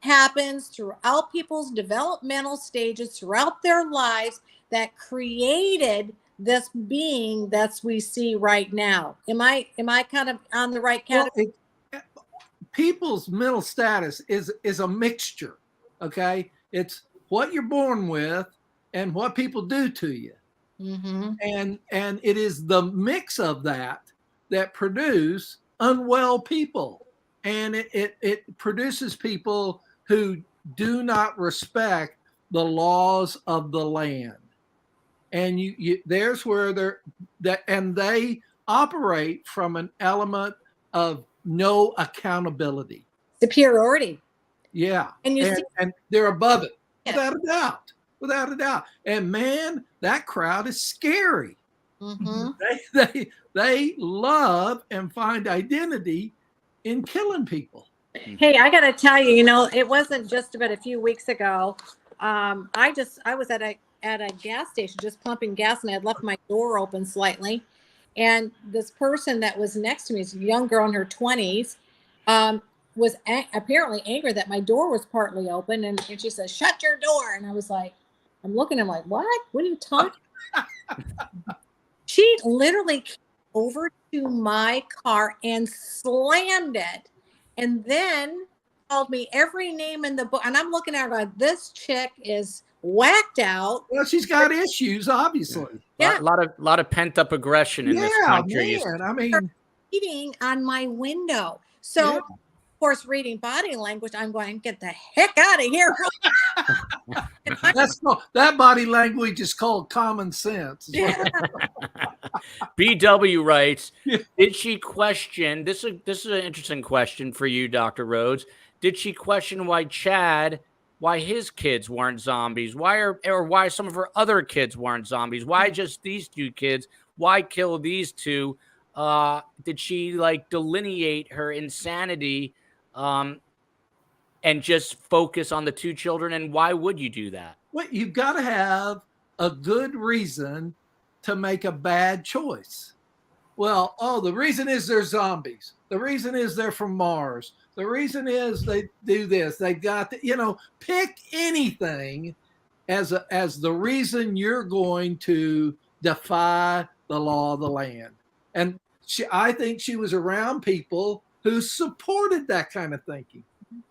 happens throughout people's developmental stages, throughout their lives, that created this being that we see right now. Am I kind of on the right category? Well, people's mental status is a mixture. Okay, it's what you're born with and what people do to you. Mm-hmm. And it is the mix of that produce unwell people, and it produces people who do not respect the laws of the land. And there's where they operate from an element of no accountability, superiority. Yeah, and they're above it, without a doubt. And man, that crowd is scary. Mm-hmm. They love and find identity in killing people. Hey, I got to tell you, it wasn't just about a few weeks ago. I was at a gas station just pumping gas, and I had left my door open slightly. And this person that was next to me, this young girl in her 20s, was apparently angry that my door was partly open. And she said, "Shut your door." And I was like, I'm looking, I'm like, what? What are you talking about? She literally came over to my car and slammed it. And then called me every name in the book. And I'm looking at her like, this chick is whacked out. Well, she's got issues, obviously. Yeah. A lot of pent up aggression in this country. Man. I mean, Eating on my window. So, Yeah. of course, reading body language, I'm going, get the heck out of here. that body language is called common sense. Yeah. BW writes, did she question, this is an interesting question for you, Dr. Rhoades. Did she question why his kids weren't zombies? Why some of her other kids weren't zombies? Why just these two kids? Why kill these two? Did she like delineate her insanity and just focus on the two children? And why would you do that? Well, you've got to have a good reason to make a bad choice. Well, the reason is they're zombies. The reason is they're from Mars. The reason is they do this. They got pick anything as the reason you're going to defy the law of the land. And I think she was around people who supported that kind of thinking.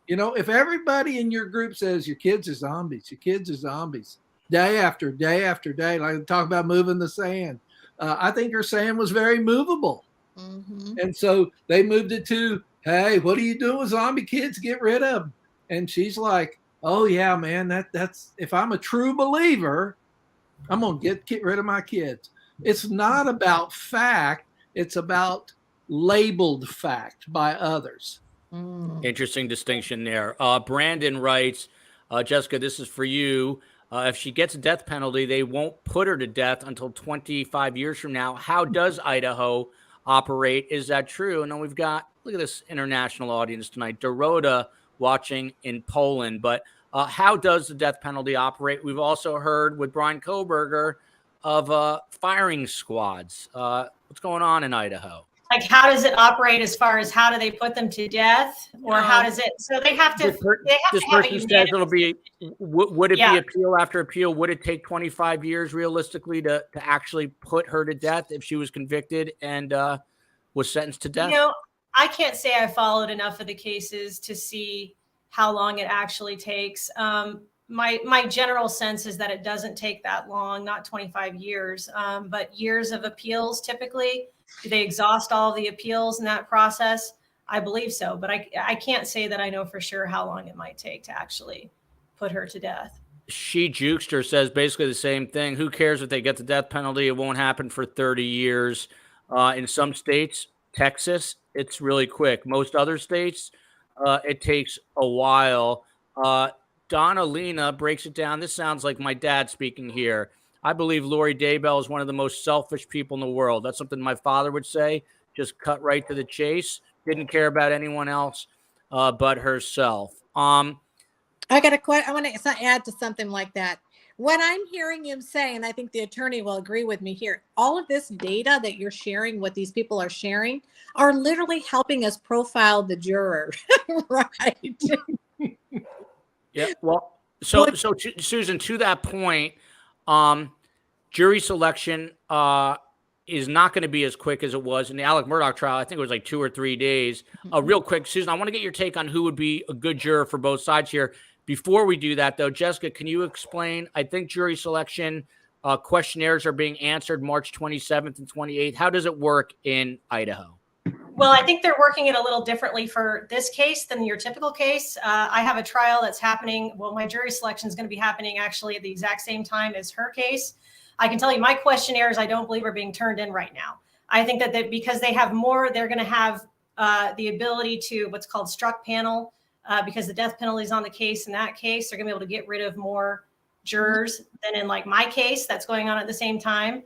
If everybody in your group says your kids are zombies, day after day after day, like talk about moving the sand. I think her sand was very movable. Mm-hmm. And so they moved it to, hey, what are you doing with zombie kids? Get rid of them. And she's like, oh yeah, man, that's if I'm a true believer, I'm going to get rid of my kids. It's not about fact. It's about labeled fact by others. Interesting distinction there. Brandon writes, Jessica, this is for you. If she gets a death penalty, they won't put her to death until 25 years from now. How does Idaho operate? Is that true? And then we've got, look at this international audience tonight, Dorota watching in Poland. But how does the death penalty operate? We've also heard with Brian Koberger of firing squads. What's going on in Idaho? Like, how does it operate as far as how do they put them to death, or how does it? So they have to. This person says it'll be. Would it be appeal after appeal? Would it take 25 years realistically to actually put her to death if she was convicted and was sentenced to death? I can't say I followed enough of the cases to see how long it actually takes. My general sense is that it doesn't take that long, not 25 years, but years of appeals typically. Do they exhaust all of the appeals in that process? I believe so, but I can't say that I know for sure how long it might take to actually put her to death. She Jukester says basically the same thing. Who cares if they get the death penalty? It won't happen for 30 years. In some states, Texas, it's really quick. Most other states, it takes a while. Donna Lena breaks it down. This sounds like my dad speaking here. I believe Lori Daybell is one of the most selfish people in the world. That's something my father would say. Just cut right to the chase. Didn't care about anyone else but herself. I got a question. I want to add to something like that. What I'm hearing him say, and I think the attorney will agree with me here, all of this data that you're sharing, what these people are sharing, are literally helping us profile the juror, right? Yeah. Well, so Susan, to that point, jury selection is not going to be as quick as it was in the Alec Murdaugh trial. I think it was like 2 or 3 days. Real quick, Susan, I want to get your take on who would be a good juror for both sides here. Before we do that, though, Jessica, can you explain? I think jury selection questionnaires are being answered March 27th and 28th. How does it work in Idaho? Well, I think they're working it a little differently for this case than your typical case. I have a trial that's happening. Well, my jury selection is going to be happening actually at the exact same time as her case. I can tell you my questionnaires, I don't believe are being turned in right now. I think that because they have more, they're going to have the ability to what's called struck panel because the death penalty is on the case. In that case, they're going to be able to get rid of more jurors than in like my case that's going on at the same time.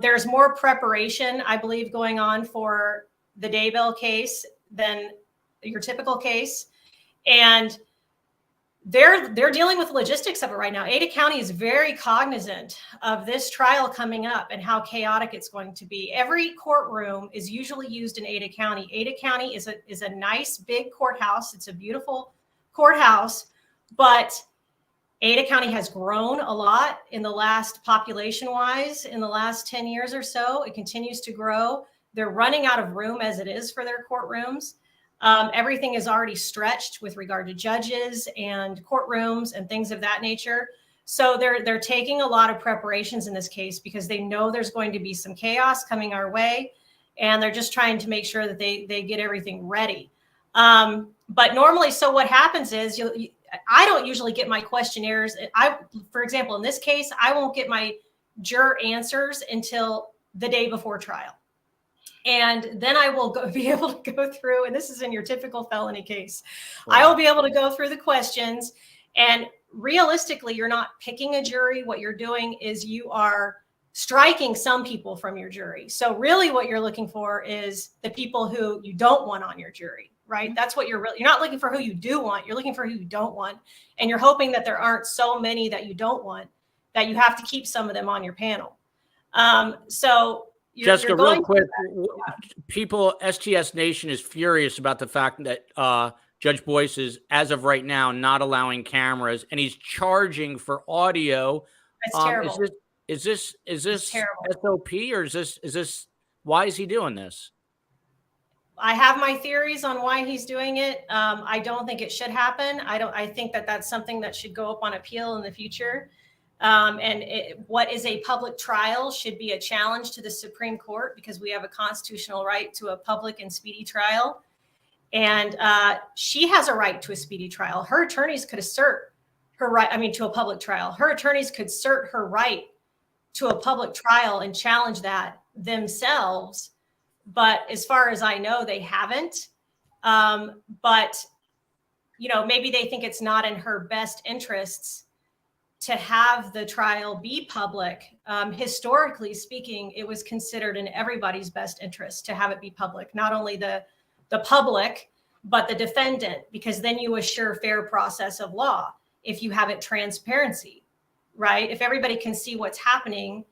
There's more preparation, I believe, going on for the Daybell case than your typical case. And they're dealing with the logistics of it right now. Ada County is very cognizant of this trial coming up and how chaotic it's going to be. Every courtroom is usually used in Ada County. Ada County is a nice big courthouse. It's a beautiful courthouse, but Ada County has grown a lot in the last population-wise in the last 10 years or so. It continues to grow. They're running out of room as it is for their courtrooms. Everything is already stretched with regard to judges and courtrooms and things of that nature. So they're taking a lot of preparations in this case because they know there's going to be some chaos coming our way, and they're just trying to make sure that they get everything ready. But normally, so what happens is I don't usually get my questionnaires. For example, in this case, I won't get my juror answers until the day before trial. And then I will be able to go through, and this is in your typical felony case, wow. I will be able to go through the questions, and realistically, you're not picking a jury. What you're doing is you are striking some people from your jury. So really what you're looking for is the people who you don't want on your jury, right? That's what you're not looking for who you do want. You're looking for who you don't want. And you're hoping that there aren't so many that you don't want that you have to keep some of them on your panel. Jessica, real quick, people, STS Nation is furious about the fact that Judge Boyce is, as of right now, not allowing cameras, and he's charging for audio. That's terrible. Is this SOP, or is this why is he doing this? I have my theories on why he's doing it. I don't think it should happen. I think that that's something that should go up on appeal in the future. What is a public trial should be a challenge to the Supreme Court, because we have a constitutional right to a public and speedy trial. And she has a right to a speedy trial. Her attorneys could assert her right, to a public trial. Her attorneys could assert her right to a public trial and challenge that themselves. But as far as I know, they haven't. But, maybe they think it's not in her best interests to have the trial be public. Historically speaking, it was considered in everybody's best interest to have it be public, not only the public, but the defendant, because then you assure fair process of law if you have it transparency, right? If everybody can see what's happening,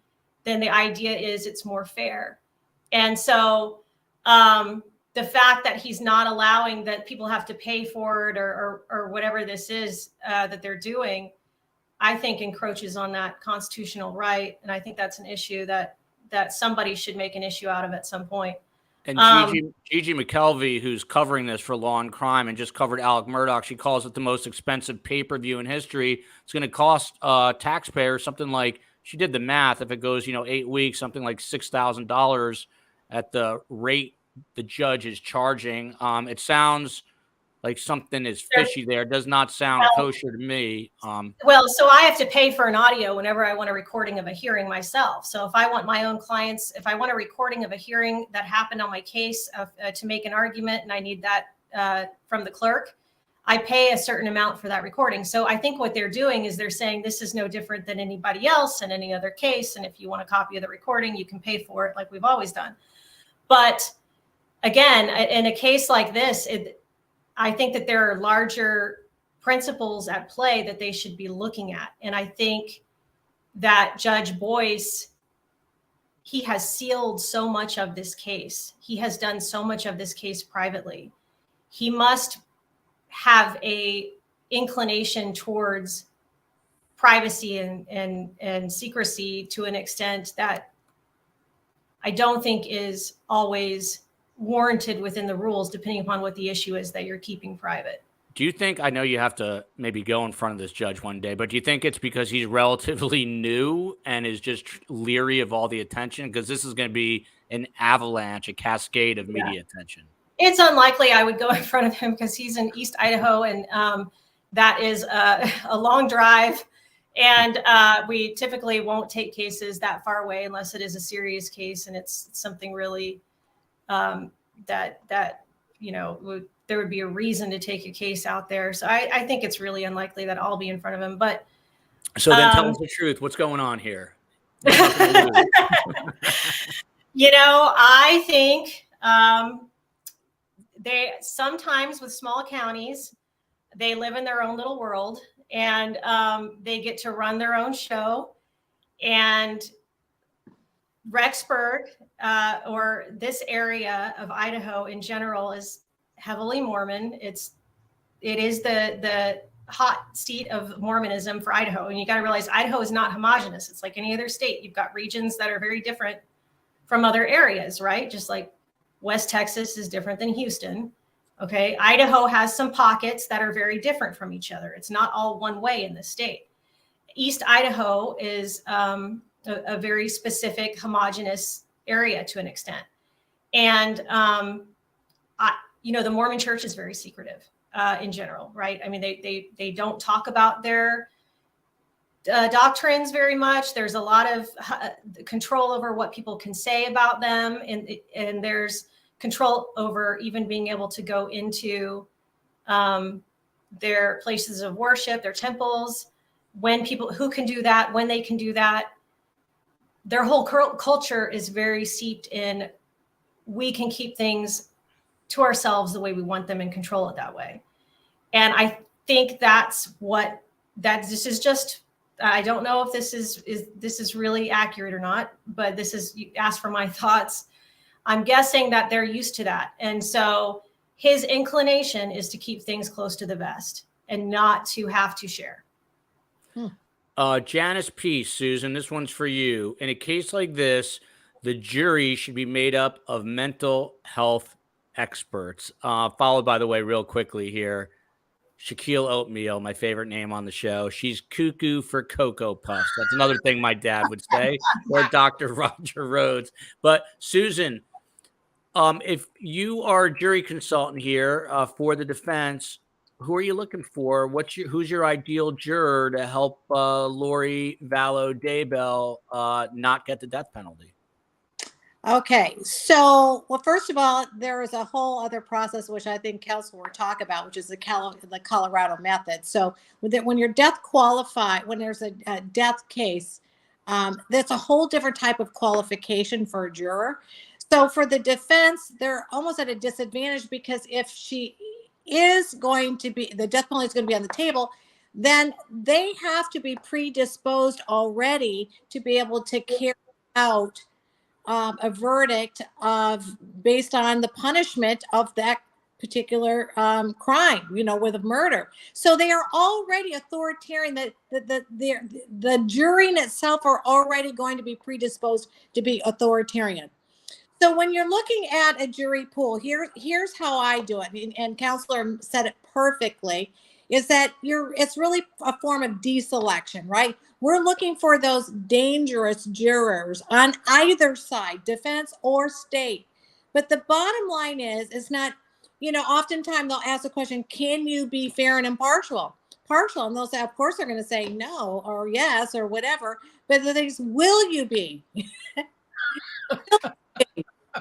then the idea is it's more fair. And so the fact that he's not allowing that people have to pay for it or whatever this is that they're doing, I think encroaches on that constitutional right. And I think that's an issue that somebody should make an issue out of at some point. And Gigi McKelvey, who's covering this for Law and Crime and just covered Alec Murdaugh, she calls it the most expensive pay-per-view in history. It's going to cost taxpayers something like, she did the math, if it goes 8 weeks, something like $6,000 at the rate the judge is charging. It sounds like something is fishy there. It does not sound kosher to me. Well, so I have to pay for an audio whenever I want a recording of a hearing myself. So if I want my own clients, if I want a recording of a hearing that happened on my case to make an argument, and I need that from the clerk, I pay a certain amount for that recording. So I think what they're doing is they're saying this is no different than anybody else in any other case. And if you want a copy of the recording, you can pay for it like we've always done. But again, in a case like this, I think that there are larger principles at play that they should be looking at. And I think that Judge Boyce, he has sealed so much of this case. He has done so much of this case privately. He must have a inclination towards privacy and secrecy to an extent that I don't think is always warranted within the rules, depending upon what the issue is that you're keeping private. Do you think, I know you have to maybe go in front of this judge one day, but do you think it's because he's relatively new and is just leery of all the attention? Because this is going to be an avalanche, a cascade of media attention. It's unlikely I would go in front of him because he's in East Idaho, and that is a long drive. And we typically won't take cases that far away unless it is a serious case and it's something really that there would be a reason to take a case out there. So I think it's really unlikely that I'll be in front of him. But so then tell us the truth. What's going on here? I think they sometimes with small counties, they live in their own little world and they get to run their own show. And Rexburg or this area of Idaho in general is heavily Mormon. It is the hot seat of Mormonism for Idaho. And you got to realize Idaho is not homogenous. It's like any other state. You've got regions that are very different from other areas, right? Just like West Texas is different than Houston. Okay. Idaho has some pockets that are very different from each other. It's not all one way in the state. East Idaho is a very specific, homogenous area to an extent. And, the Mormon church is very secretive in general, right? I mean, they don't talk about their doctrines very much. There's a lot of control over what people can say about them. And there's control over even being able to go into their places of worship, their temples, who can do that, when they can do that. Their whole culture is very steeped in, we can keep things to ourselves the way we want them and control it that way. And I think this is just, I don't know if this is really accurate or not, but you asked for my thoughts. I'm guessing that they're used to that. And so his inclination is to keep things close to the vest and not to have to share. Janice P. Susan, this one's for you. In a case like this, the jury should be made up of mental health experts. Followed, by the way, real quickly here, Shaquille Oatmeal, my favorite name on the show. She's cuckoo for Cocoa Puffs. That's another thing my dad would say, or Dr. Roger Rhoades. But Susan, if you are a jury consultant here for the defense, who are you looking for? Who's your ideal juror to help Lori Vallow Daybell not get the death penalty? Okay, so, well, first of all, there is a whole other process, which I think counsel will talk about, which is the Colorado method. So when you're death qualified, when there's a death case, that's a whole different type of qualification for a juror. So for the defense, they're almost at a disadvantage, because if she is going to be, the death penalty is going to be on the table, then they have to be predisposed already to be able to carry out a verdict based on the punishment of that particular crime, with a murder. So they are already authoritarian. The jury in itself are already going to be predisposed to be authoritarian. So when you're looking at a jury pool, here's how I do it, and Counselor said it perfectly, is that it's really a form of deselection, right? We're looking for those dangerous jurors on either side, defense or state. But the bottom line is not, oftentimes they'll ask the question, can you be fair and impartial? And they'll say, of course, they're going to say no or yes or whatever. But the thing is, will you be?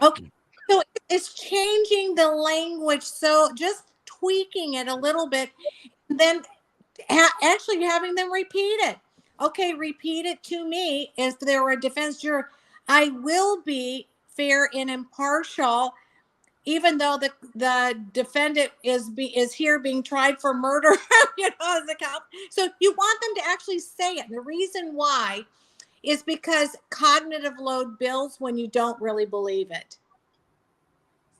Okay, so it's changing the language, so just tweaking it a little bit, and then actually having them repeat it. Okay, repeat it to me. If there were a defense juror, I will be fair and impartial, even though the defendant is here being tried for murder, as a cop. So you want them to actually say it. And the reason why is because cognitive load builds when you don't really believe it.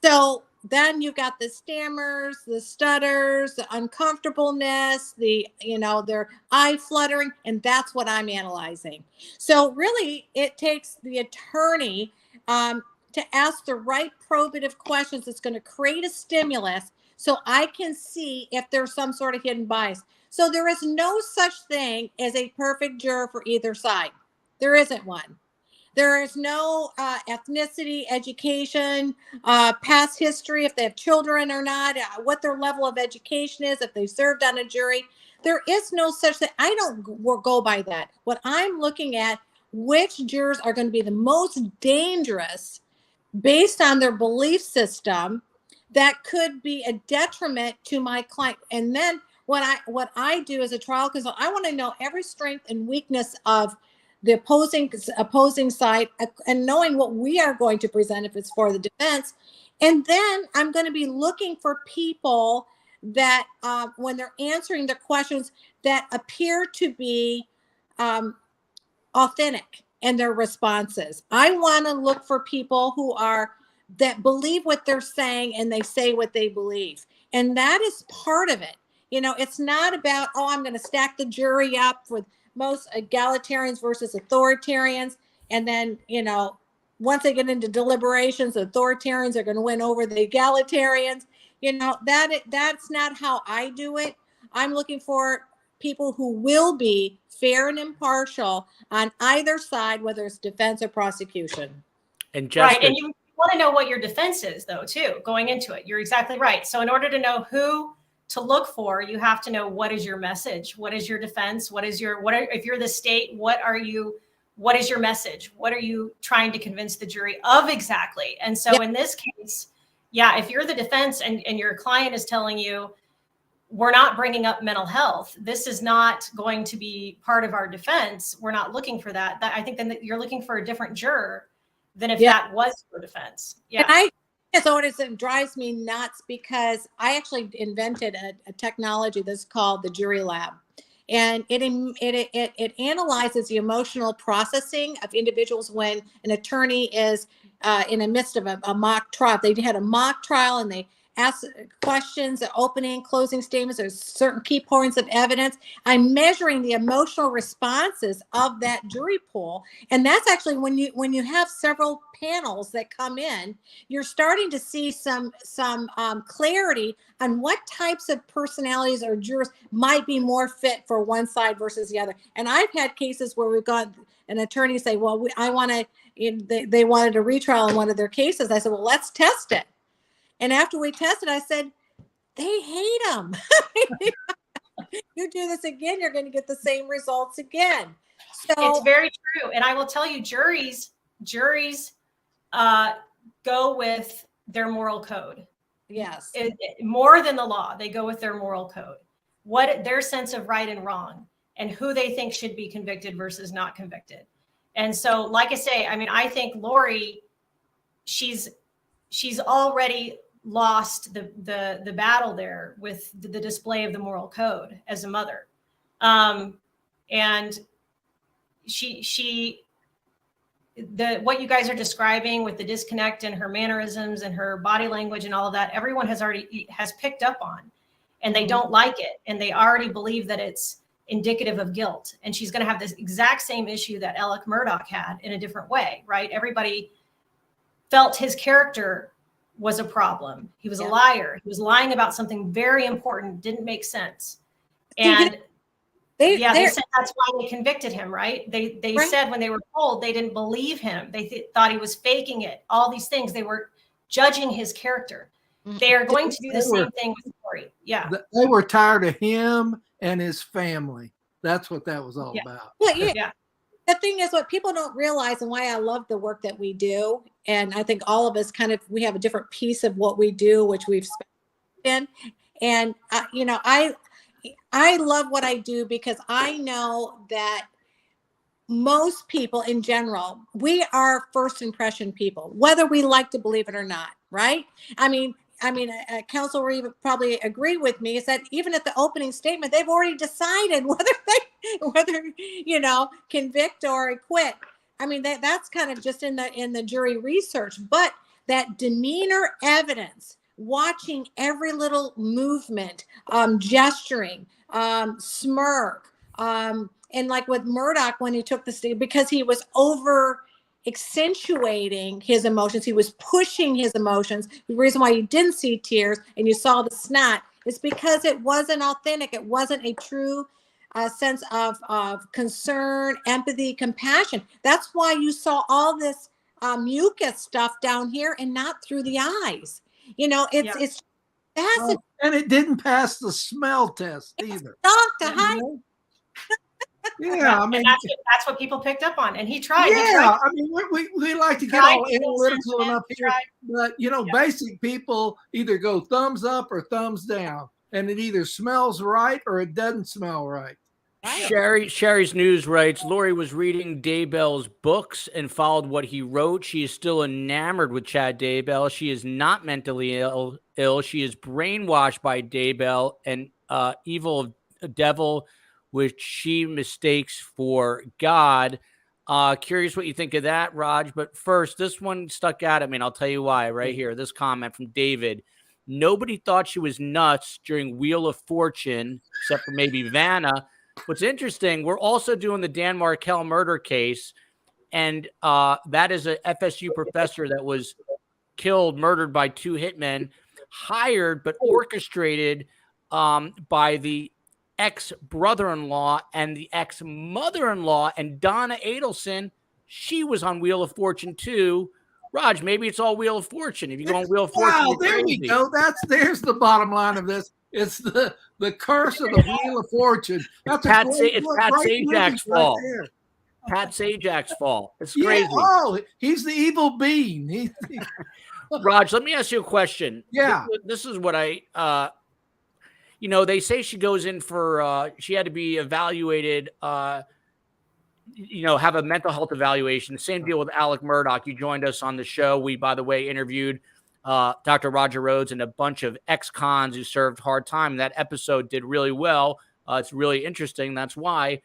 So then you've got the stammers, the stutters, the uncomfortableness, their eye fluttering, and that's what I'm analyzing. So really, it takes the attorney to ask the right probative questions that's going to create a stimulus, so I can see if there's some sort of hidden bias. So there is no such thing as a perfect juror for either side. There isn't one. There is no ethnicity, education, past history, if they have children or not, what their level of education is, if they served on a jury. There is no such thing. I don't go by that. What I'm looking at, which jurors are going to be the most dangerous based on their belief system that could be a detriment to my client. And then what I do as a trial consultant, I want to know every strength and weakness of the opposing side, and knowing what we are going to present if it's for the defense. And then I'm going to be looking for people that when they're answering the questions, that appear to be authentic in their responses. I want to look for people that believe what they're saying, and they say what they believe. And that is part of it. It's not about, I'm going to stack the jury up with most egalitarians versus authoritarians. And then, once they get into deliberations, the authoritarians are going to win over the egalitarians. That's not how I do it. I'm looking for people who will be fair and impartial on either side, whether it's defense or prosecution. And Jessica, right. And you want to know what your defense is, though, too, going into it. You're exactly right. So in order to know who to look for, you have to know what is your message, what is your defense, if you're the state, what is your message? What are you trying to convince the jury of exactly? And so in this case, if you're the defense and your client is telling you, we're not bringing up mental health, this is not going to be part of our defense, we're not looking for that. I think then you're looking for a different juror than if that was your defense. Yeah. And so it drives me nuts because I actually invented a technology that's called the jury lab. And it analyzes the emotional processing of individuals when an attorney is in the midst of a mock trial. They had a mock trial and they ask questions, opening, closing statements. There's certain key points of evidence. I'm measuring the emotional responses of that jury pool, and that's actually when you have several panels that come in, you're starting to see some clarity on what types of personalities or jurors might be more fit for one side versus the other. And I've had cases where we've got an attorney say, "Well, I want to." They wanted a retrial in one of their cases. I said, "Well, let's test it." And after we tested, I said, they hate them. You do this again, you're going to get the same results again. So it's very true. And I will tell you, juries go with their moral code. Yes. More than the law, they go with their moral code, what their sense of right and wrong, and who they think should be convicted versus not convicted. And so, like I say, I mean, I think Lori, she's already lost the battle there with the display of the moral code as a mother. And what you guys are describing with the disconnect in her mannerisms and her body language and all of that, everyone has picked up on, and they don't like it. And they already believe that it's indicative of guilt. And she's going to have this exact same issue that Alec Murdaugh had in a different way, right? Everybody felt his character was a problem. He was a liar. He was lying about something very important, didn't make sense. And they said that's why they convicted him, right? They said when they were told, they didn't believe him. They thought he was faking it. All these things. They were judging his character. They are going to do the same thing with Lori. Yeah. They were tired of him and his family. That's what that was all about. Yeah. The thing is, what people don't realize, and why I love the work that we do, and I think all of us we have a different piece of what we do, which we've spent in. And, I love what I do because I know that most people in general, we are first impression people, whether we like to believe it or not, right? I mean, Counsel Reeve probably agree with me, is that even at the opening statement, they've already decided whether convict or acquit. I mean, that's kind of just in the jury research, but that demeanor evidence, watching every little movement, gesturing, smirk, and like with Murdaugh when he took the stand, because he was over accentuating his emotions, he was pushing his emotions. The reason why you didn't see tears and you saw the snot is because it wasn't authentic. It wasn't a true sense of concern, empathy, compassion. That's why you saw all this mucus stuff down here and not through the eyes. It's fascinating. And it didn't pass the smell test either. To hide. Yeah, I mean, that's what people picked up on, and he tried. Yeah, I mean, we like to get all analytical and up here, but basic people either go thumbs up or thumbs down, and it either smells right or it doesn't smell right. Sherry's News writes, Lori was reading Daybell's books and followed what he wrote. She is still enamored with Chad Daybell. She is not mentally ill. She is brainwashed by Daybell, an evil devil, which she mistakes for God. Curious what you think of that, Raj. But first, this one stuck out at me, and I'll tell you why right here. This comment from David. Nobody thought she was nuts during Wheel of Fortune, except for maybe Vanna. What's interesting, we're also doing the Dan Markel murder case, and that is a FSU professor that was murdered by two hitmen. hired but orchestrated by the ex-brother-in-law and the ex-mother-in-law, and Donna Adelson. She was on Wheel of Fortune too. Raj, maybe it's all Wheel of Fortune. If you go on Wheel of Fortune, wow, there we go. There's the bottom line of this. It's the curse of the Wheel of Fortune. That's Pat great Sajak's fault. there. Pat Sajak's fault. It's Yeah, crazy. oh, he's the evil bean. Raj, let me ask you a question. Yeah. This is what I, they say she goes in for, she had to be evaluated, have a mental health evaluation. Same deal with Alec Murdoch. You joined us on the show. We, by the way, interviewed Dr. Roger Rhoades and a bunch of ex-cons who served hard time. That episode did really well. It's really interesting. That's why.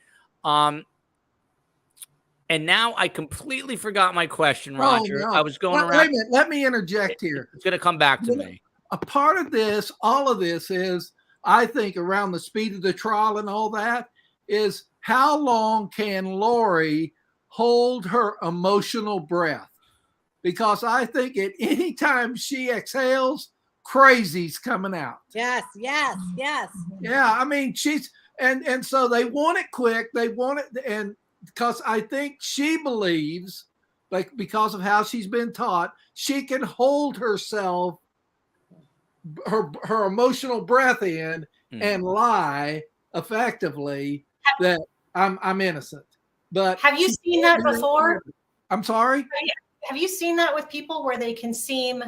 And now I completely forgot my question, Roger. Oh, no. I was going around. Wait a minute. Let me interject here. It's going to come back to me. A part of this, all of this is, I think, around the speed of the trial and all that, is how long can Lori hold her emotional breath? Because I think at any time she exhales, crazy's coming out. Yes. Yeah, I mean, and so they want it quick. They want it, and because I think she believes, like, because of how she's been taught, she can hold herself, her emotional breath in and lie effectively that I'm innocent. But have you seen that before? I'm sorry? Have you seen that with people where they can seem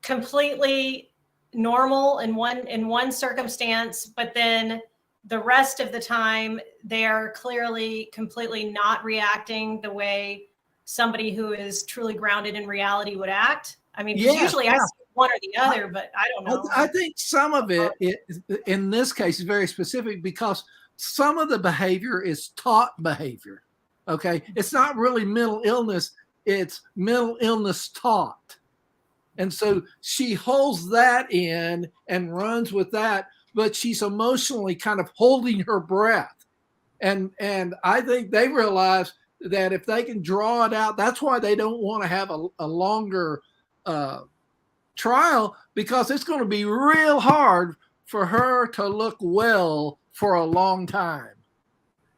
completely normal in one circumstance, but then the rest of the time they're clearly completely not reacting the way somebody who is truly grounded in reality would act? I mean, usually I see one or the other, but I don't know. I think some of it in this case is very specific because some of the behavior is taught behavior. Okay. It's not really mental illness. It's mental illness taught. And so she holds that in and runs with that, but she's emotionally kind of holding her breath. And I think they realize that if they can draw it out, that's why they don't want to have a longer trial, because it's going to be real hard for her to look well for a long time.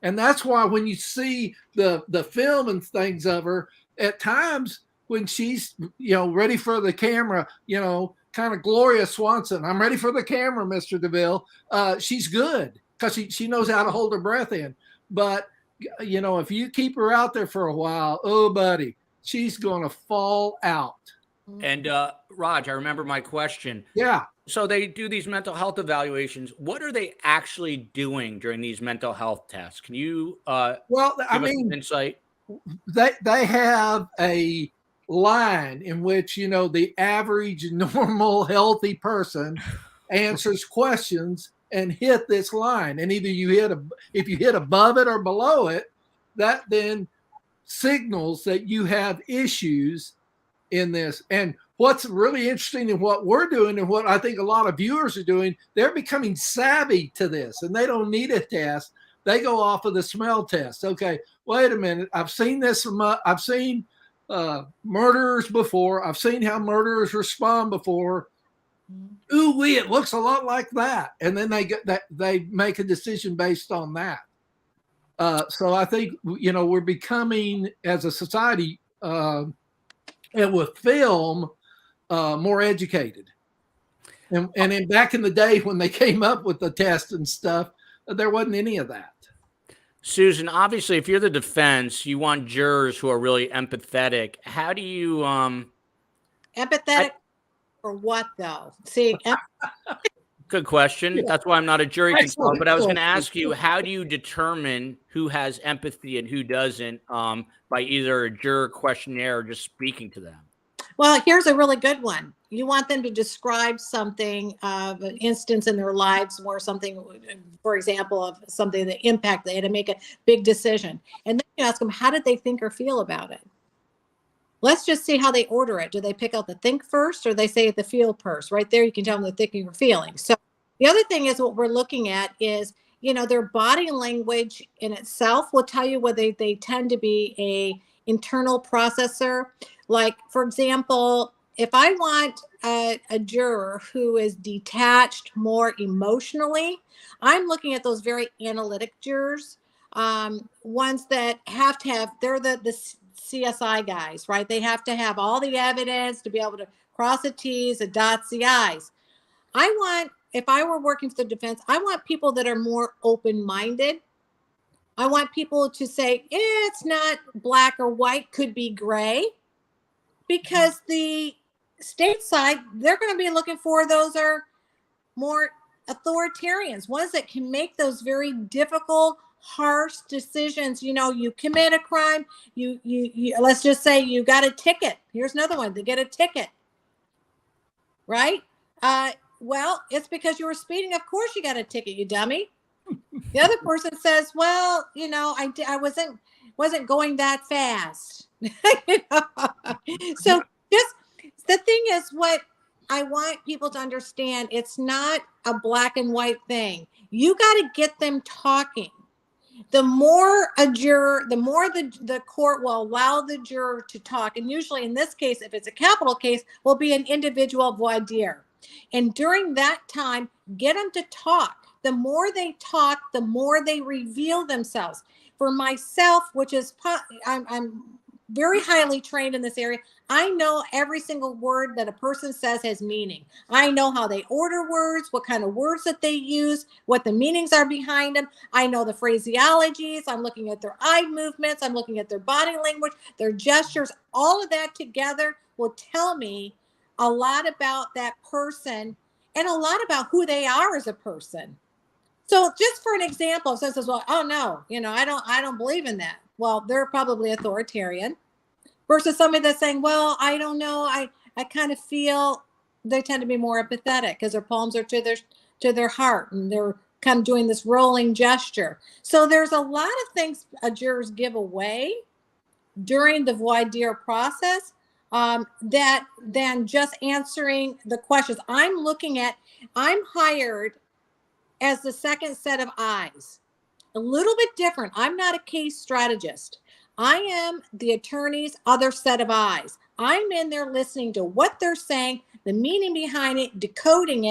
And that's why when you see the film and things of her, at times when she's, ready for the camera, kind of Gloria Swanson, I'm ready for the camera, Mr. DeVille. She's good because she knows how to hold her breath in. But, if you keep her out there for a while, oh, buddy, she's going to fall out. And Raj, I remember my question. Yeah. So they do these mental health evaluations. What are they actually doing during these mental health tests? Can you give us some insight? They have a line in which, the average normal healthy person answers questions and hit this line. And either if you hit above it or below it, that then signals that you have issues in this. And what's really interesting in what we're doing and what I think a lot of viewers are doing, they're becoming savvy to this and they don't need a test. They go off of the smell test. Okay, wait a minute. I've seen this. I've seen murderers before. I've seen how murderers respond before. Ooh, it looks a lot like that. And then they make a decision based on that. So I think, we're becoming, as a society, and with film, more educated. And back in the day when they came up with the test and stuff, there wasn't any of that. Susan, obviously, if you're the defense, you want jurors who are really empathetic. How do you empathetic for what, though? See, good question. Yeah. That's why I'm not a jury consultant. But I was going to ask you, how do you determine who has empathy and who doesn't by either a juror questionnaire or just speaking to them? Well, here's a really good one. You want them to describe something of an instance in their lives where something, for example, of something that impact, they had to make a big decision. And then you ask them, how did they think or feel about it? Let's just see how they order it. Do they pick out the think first or they say the feel first? Right there, you can tell them the thinking or feeling. So the other thing is what we're looking at is, their body language in itself will tell you whether they tend to be a internal processor. Like, for example, if I want a juror who is detached more emotionally, I'm looking at those very analytic jurors, ones that have to have, they're the CSI guys, right? They have to have all the evidence to be able to cross the T's and dot the I's. I want, if I were working for the defense, I want people that are more open-minded. I want people to say, it's not black or white, could be gray, because the state side, they're going to be looking for those are more authoritarians, ones that can make those very difficult, harsh decisions. You know, you commit a crime, you let's just say you got a ticket. Here's another one, to get a ticket, right? Well, it's because you were speeding. Of course you got a ticket, you dummy. The other person says, well, you know, I wasn't going that fast. You know? So just the thing is, what I want people to understand, it's not a black and white thing. You got to get them talking. The more a juror, the more the court will allow the juror to talk. And usually in this case, if it's a capital case, will be an individual voir dire. And during that time, get them to talk. The more they talk, the more they reveal themselves. For myself, which is, I'm very highly trained in this area, I know every single word that a person says has meaning. I know how they order words, what kind of words that they use, what the meanings are behind them. I know the phraseologies. I'm looking at their eye movements. I'm looking at their body language, their gestures. All of that together will tell me a lot about that person and a lot about who they are as a person. So just for an example, if someone says, well, oh no, you know, I don't believe in that. Well, they're probably authoritarian. Versus somebody that's saying, well, I don't know, I kind of feel, they tend to be more empathetic because their palms are to their heart and they're kind of doing this rolling gesture. So there's a lot of things jurors give away during the voir dire process that than just answering the questions. I'm hired as the second set of eyes. A little bit different. I'm not a case strategist. I am the attorney's other set of eyes. I'm in there listening to what they're saying, the meaning behind it, decoding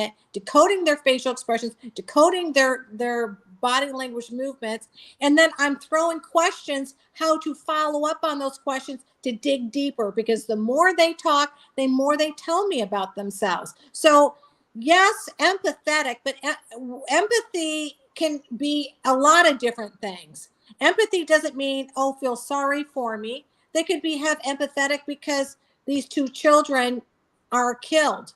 their facial expressions, decoding their body language movements. And then I'm throwing questions, how to follow up on those questions to dig deeper, because the more they talk, the more they tell me about themselves. So yes, empathetic, but empathy can be a lot of different things. Empathy doesn't mean, oh, feel sorry for me. They could have empathetic because these two children were killed.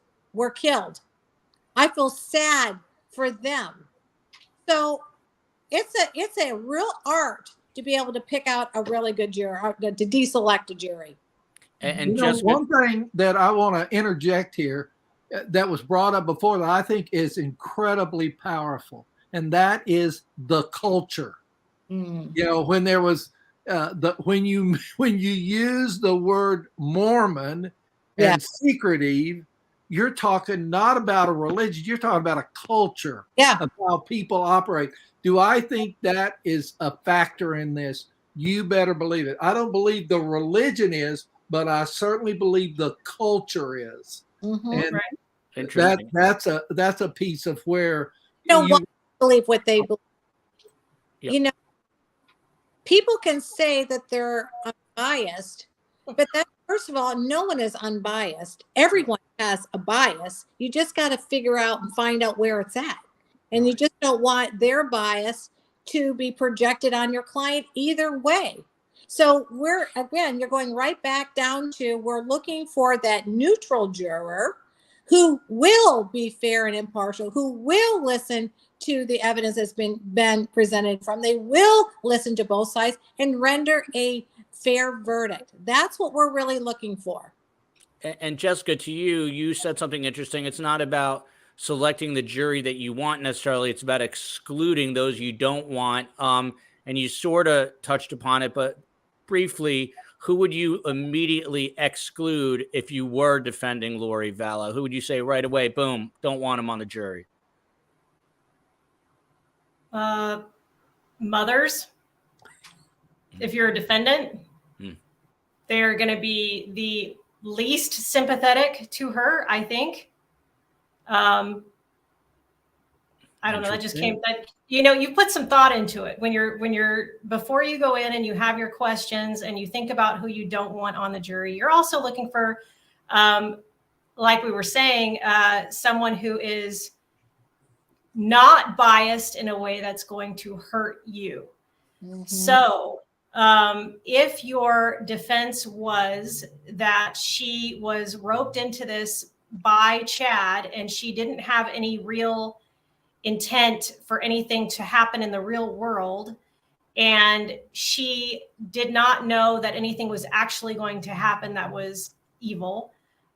I feel sad for them. So it's a real art to be able to pick out a really good juror, to deselect a jury. And Jessica, one thing that I want to interject here that was brought up before that I think is incredibly powerful, and that is the culture. You know, when there was when you use the word Mormon and secretive, you're talking not about a religion, you're talking about a culture of how people operate. Do I think that is a factor in this? You better believe it. I don't believe the religion is, but I certainly believe the culture is. And interesting. That's a piece of where you believe what they believe. You know, people can say that they're unbiased, but that, first of all, no one is unbiased. Everyone has a bias. You just got to figure out and find out where it's at. And you just don't want their bias to be projected on your client either way. So you're going right back down to, we're looking for that neutral juror who will be fair and impartial, who will listen to the evidence that's been presented from. They will listen to both sides and render a fair verdict. That's what we're really looking for. And Jessica, to you said something interesting. It's not about selecting the jury that you want necessarily. It's about excluding those you don't want. And you sort of touched upon it, but briefly, who would you immediately exclude if you were defending Lori Vallow? Who would you say right away, boom, don't want him on the jury? Mothers. If you're a defendant, they're going to be least sympathetic to her, I think. I don't know. That just came. You put some thought into it when you're before you go in and you have your questions and you think about who you don't want on the jury. You're also looking for, like we were saying, someone who is not biased in a way that's going to hurt you. Mm-hmm. So if your defense was that she was roped into this by Chad and she didn't have any real intent for anything to happen in the real world, and she did not know that anything was actually going to happen that was evil,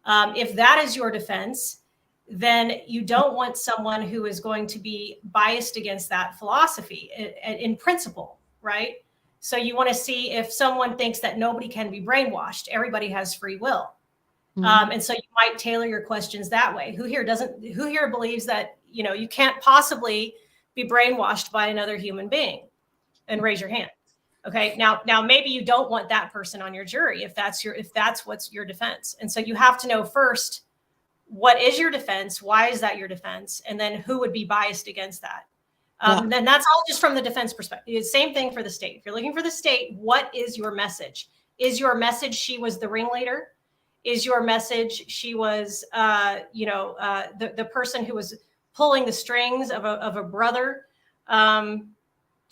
if that is your defense, then you don't want someone who is going to be biased against that philosophy in principle, right? So you want to see if someone thinks that nobody can be brainwashed, everybody has free will. Mm-hmm. And so you might tailor your questions that way. Who here believes that, you can't possibly be brainwashed by another human being? And raise your hand. Okay. Now maybe you don't want that person on your jury if that's what's your defense. And so you have to know first, what is your defense? Why is that your defense? And then who would be biased against that? Then that's all just from the defense perspective. Same thing for the state. If you're looking for the state, what is your message? Is your message she was the ringleader? Is your message she was, the person who was pulling the strings of a brother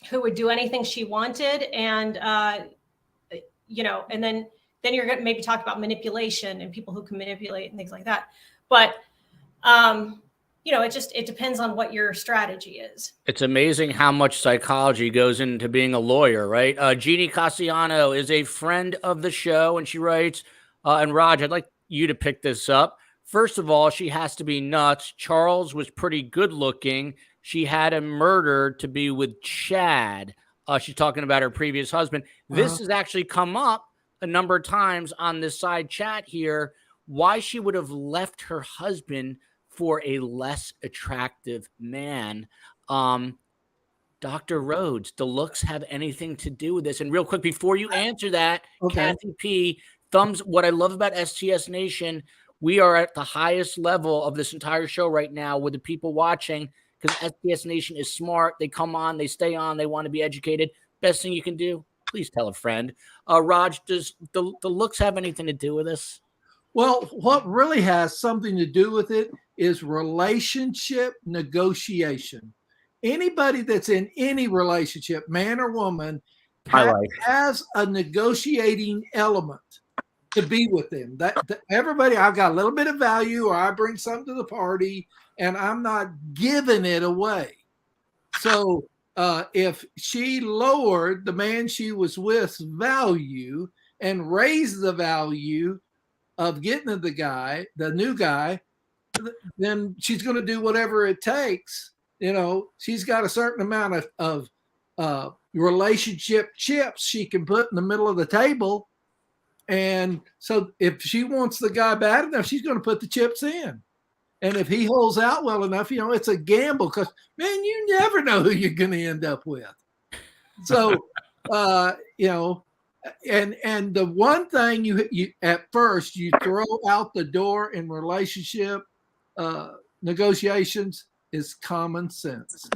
who would do anything she wanted? And, and then you're going to maybe talk about manipulation and people who can manipulate and things like that. But, it depends on what your strategy is. It's amazing how much psychology goes into being a lawyer, right? Jeannie Cassiano is a friend of the show, and she writes, and Raj, I'd like you to pick this up. First of all, she has to be nuts. Charles was pretty good looking. She had him murdered to be with Chad. She's talking about her previous husband. This has actually come up a number of times on this side chat here, why she would have left her husband for a less attractive man. Dr. Rhoades, the looks have anything to do with this? And real quick, before you answer that, Kathy P., what I love about STS Nation, we are at the highest level of this entire show right now with the people watching, because STS Nation is smart. They come on, they stay on, they want to be educated. Best thing you can do, please tell a friend. Raj, does the looks have anything to do with this? Well, what really has something to do with it is relationship negotiation. Anybody that's in any relationship, man or woman, has a negotiating element to be with them. That everybody, I've got a little bit of value, or I bring something to the party, and I'm not giving it away. So if she lowered the man she was with's value and raised the value of getting to the new guy, then she's going to do whatever it takes. She's got a certain amount of relationship chips she can put in the middle of the table. And so if she wants the guy bad enough, she's going to put the chips in. And if he holds out well enough, it's a gamble, because, man, you never know who you're going to end up with. So, and the one thing you at first you throw out the door in relationship negotiations is common sense.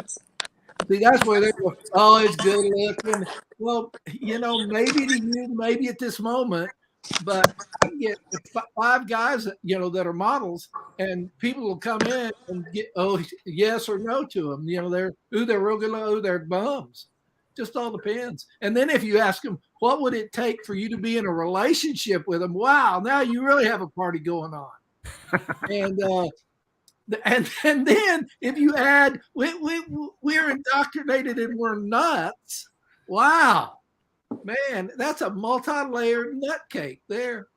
See, that's where they go, oh, it's good looking. Well, maybe to you, maybe at this moment, but you get 5 guys, that are models, and people will come in and get, yes or no to them. They're real good, they're bums. Just all depends. And then if you ask them, what would it take for you to be in a relationship with them? Wow, now you really have a party going on. And then if you add, we're indoctrinated and we're nuts. Wow, man, that's a multi-layered nut cake there.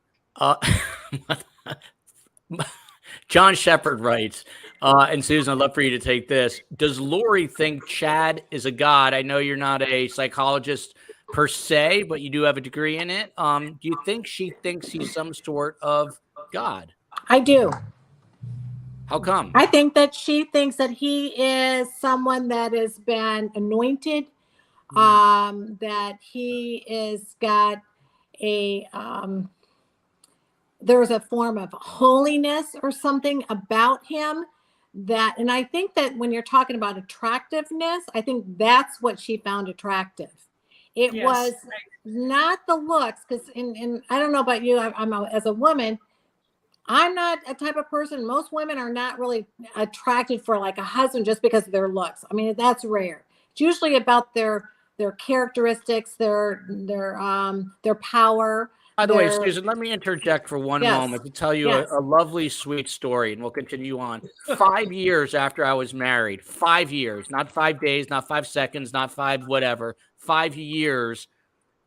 John Shepard writes, and Susan, I'd love for you to take this. Does Lori think Chad is a god? I know you're not a psychologist per se, but you do have a degree in it. Do you think she thinks he's some sort of god? I do. How come? I think that she thinks that he is someone that has been anointed, that he is got a there's a form of holiness or something about him that, and I think that when you're talking about attractiveness, I think that's what she found attractive. It Yes, was not the looks, because in I don't know about you, as a woman, I'm not a type of person. Most women are not really attracted for like a husband just because of their looks. I mean, that's rare. It's usually about their characteristics, their power. By the way, their, Susan, let me interject for one Yes. moment to tell you Yes. a lovely, sweet story, and we'll continue on. 5 years after I was married, 5 years, not 5 days, not 5 seconds, not 5 whatever, 5 years,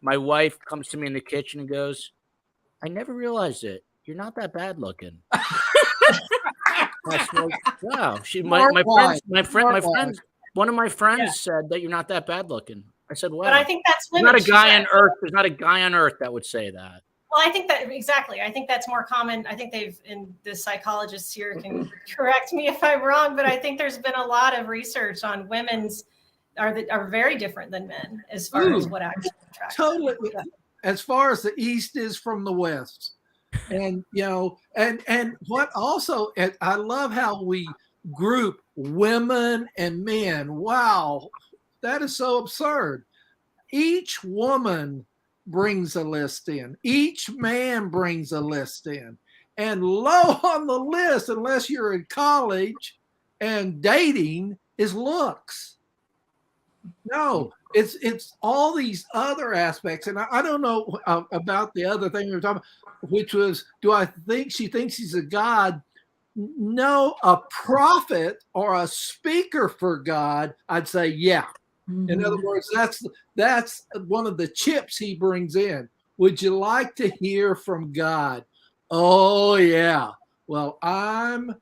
my wife comes to me in the kitchen and goes, I never realized it. You're not that bad looking. That's like, wow. One of my friends said that you're not that bad looking. I said, wow. But I think that's There's women. not a guy on earth. There's not a guy on earth that would say that. Well, I think that exactly. I think that's more common. I think and the psychologists here can correct me if I'm wrong, but I think there's been a lot of research on women's are very different than men as far as what actually attracts them. Totally. As far as the East is from the West. And, and what also, I love how we group women and men. Wow, that is so absurd. Each woman brings a list in. Each man brings a list in. And low on the list, unless you're in college and dating, is looks. No, it's all these other aspects. And I don't know about the other thing we were talking about, which was, do I think she thinks he's a god? No, a prophet or a speaker for God, I'd say, yeah. Mm-hmm. In other words, that's one of the chips he brings in. Would you like to hear from God? Oh, yeah. Well, I'm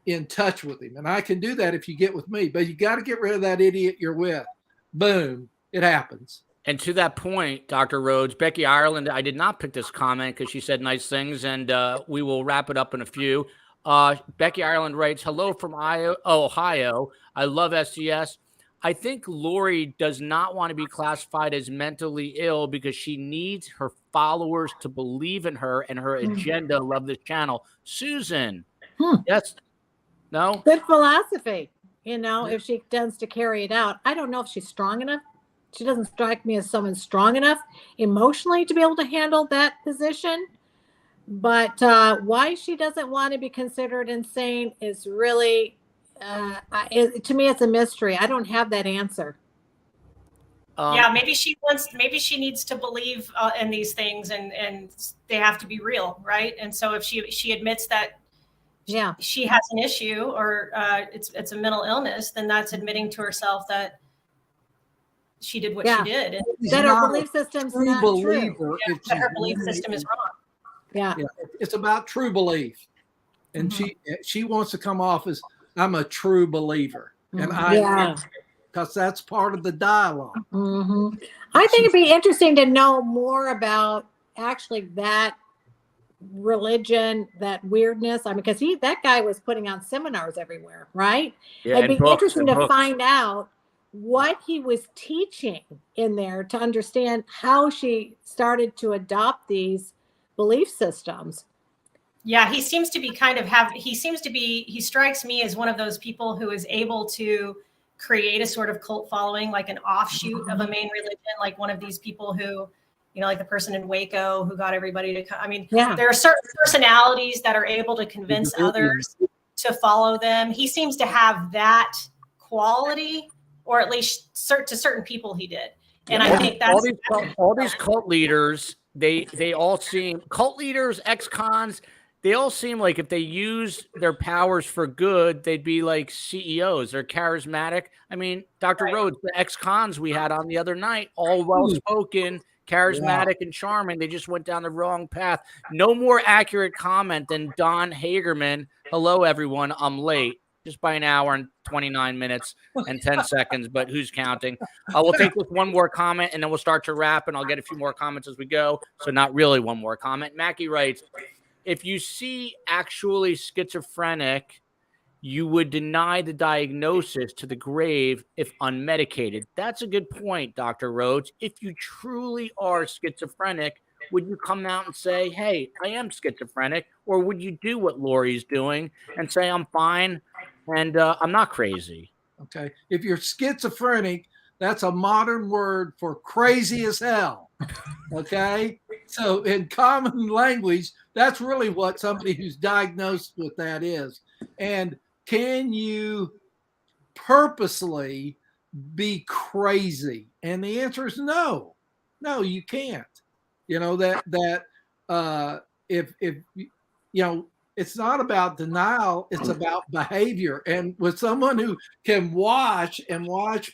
in touch with him, and I can do that if you get with me, but you got to get rid of that idiot you're with. Boom, it happens. And to that point, Dr. Rhoades, Becky Ireland, I did not pick this comment because she said nice things, and we will wrap it up in a few. Becky Ireland writes, hello from Ohio. I love SCS. I think Lori does not want to be classified as mentally ill because she needs her followers to believe in her and her agenda. Love this channel. Susan. Yes. No? Good philosophy. If she tends to carry it out. I don't know if she's strong enough. She doesn't strike me as someone strong enough emotionally to be able to handle that position. But why she doesn't want to be considered insane is really, to me, it's a mystery. I don't have that answer. Yeah, maybe she needs to believe in these things, and they have to be real, right? And so if she admits that she has an issue or it's a mental illness, then that's admitting to herself that she did what she did. And that her belief system's not true. That her belief system is wrong. Yeah. It's about true belief. And she wants to come off as, I'm a true believer. And because that's part of the dialogue. Mm-hmm. I think it'd be interesting to know more about actually that religion, that weirdness. I mean, because that guy was putting on seminars everywhere, right? Yeah, it'd be interesting to find out what he was teaching in there to understand how she started to adopt these belief systems. Yeah, he seems to be he strikes me as one of those people who is able to create a sort of cult following, like an offshoot of a main religion, like one of these people who, like the person in Waco who got everybody to come. I mean, there are certain personalities that are able to convince others to follow them. He seems to have that quality, or at least to certain people he did. And I think that's all these cult leaders, they all seem, cult leaders, ex-cons, they all seem like if they use their powers for good, they'd be like CEOs. They're charismatic. I mean, Dr. Rhoades, the ex-cons we had on the other night, all well-spoken, charismatic, and charming. They just went down the wrong path. No more accurate comment than Don Hagerman. Hello, everyone. I'm late. Just by an hour and 29 minutes and 10 seconds, but who's counting? We'll take this one more comment, and then we'll start to wrap, and I'll get a few more comments as we go. So not really one more comment. Mackie writes, if you see actually schizophrenic, you would deny the diagnosis to the grave if unmedicated. That's a good point, Dr. Rhoades. If you truly are schizophrenic, would you come out and say, hey, I am schizophrenic? Or would you do what Lori's doing and say, I'm fine and I'm not crazy? Okay. If you're schizophrenic, that's a modern word for crazy as hell. Okay. So in common language, that's really what somebody who's diagnosed with that is. And can you purposely be crazy? And the answer is no. No, you can't. You know, if you know, it's not about denial, it's about behavior. And with someone who can watch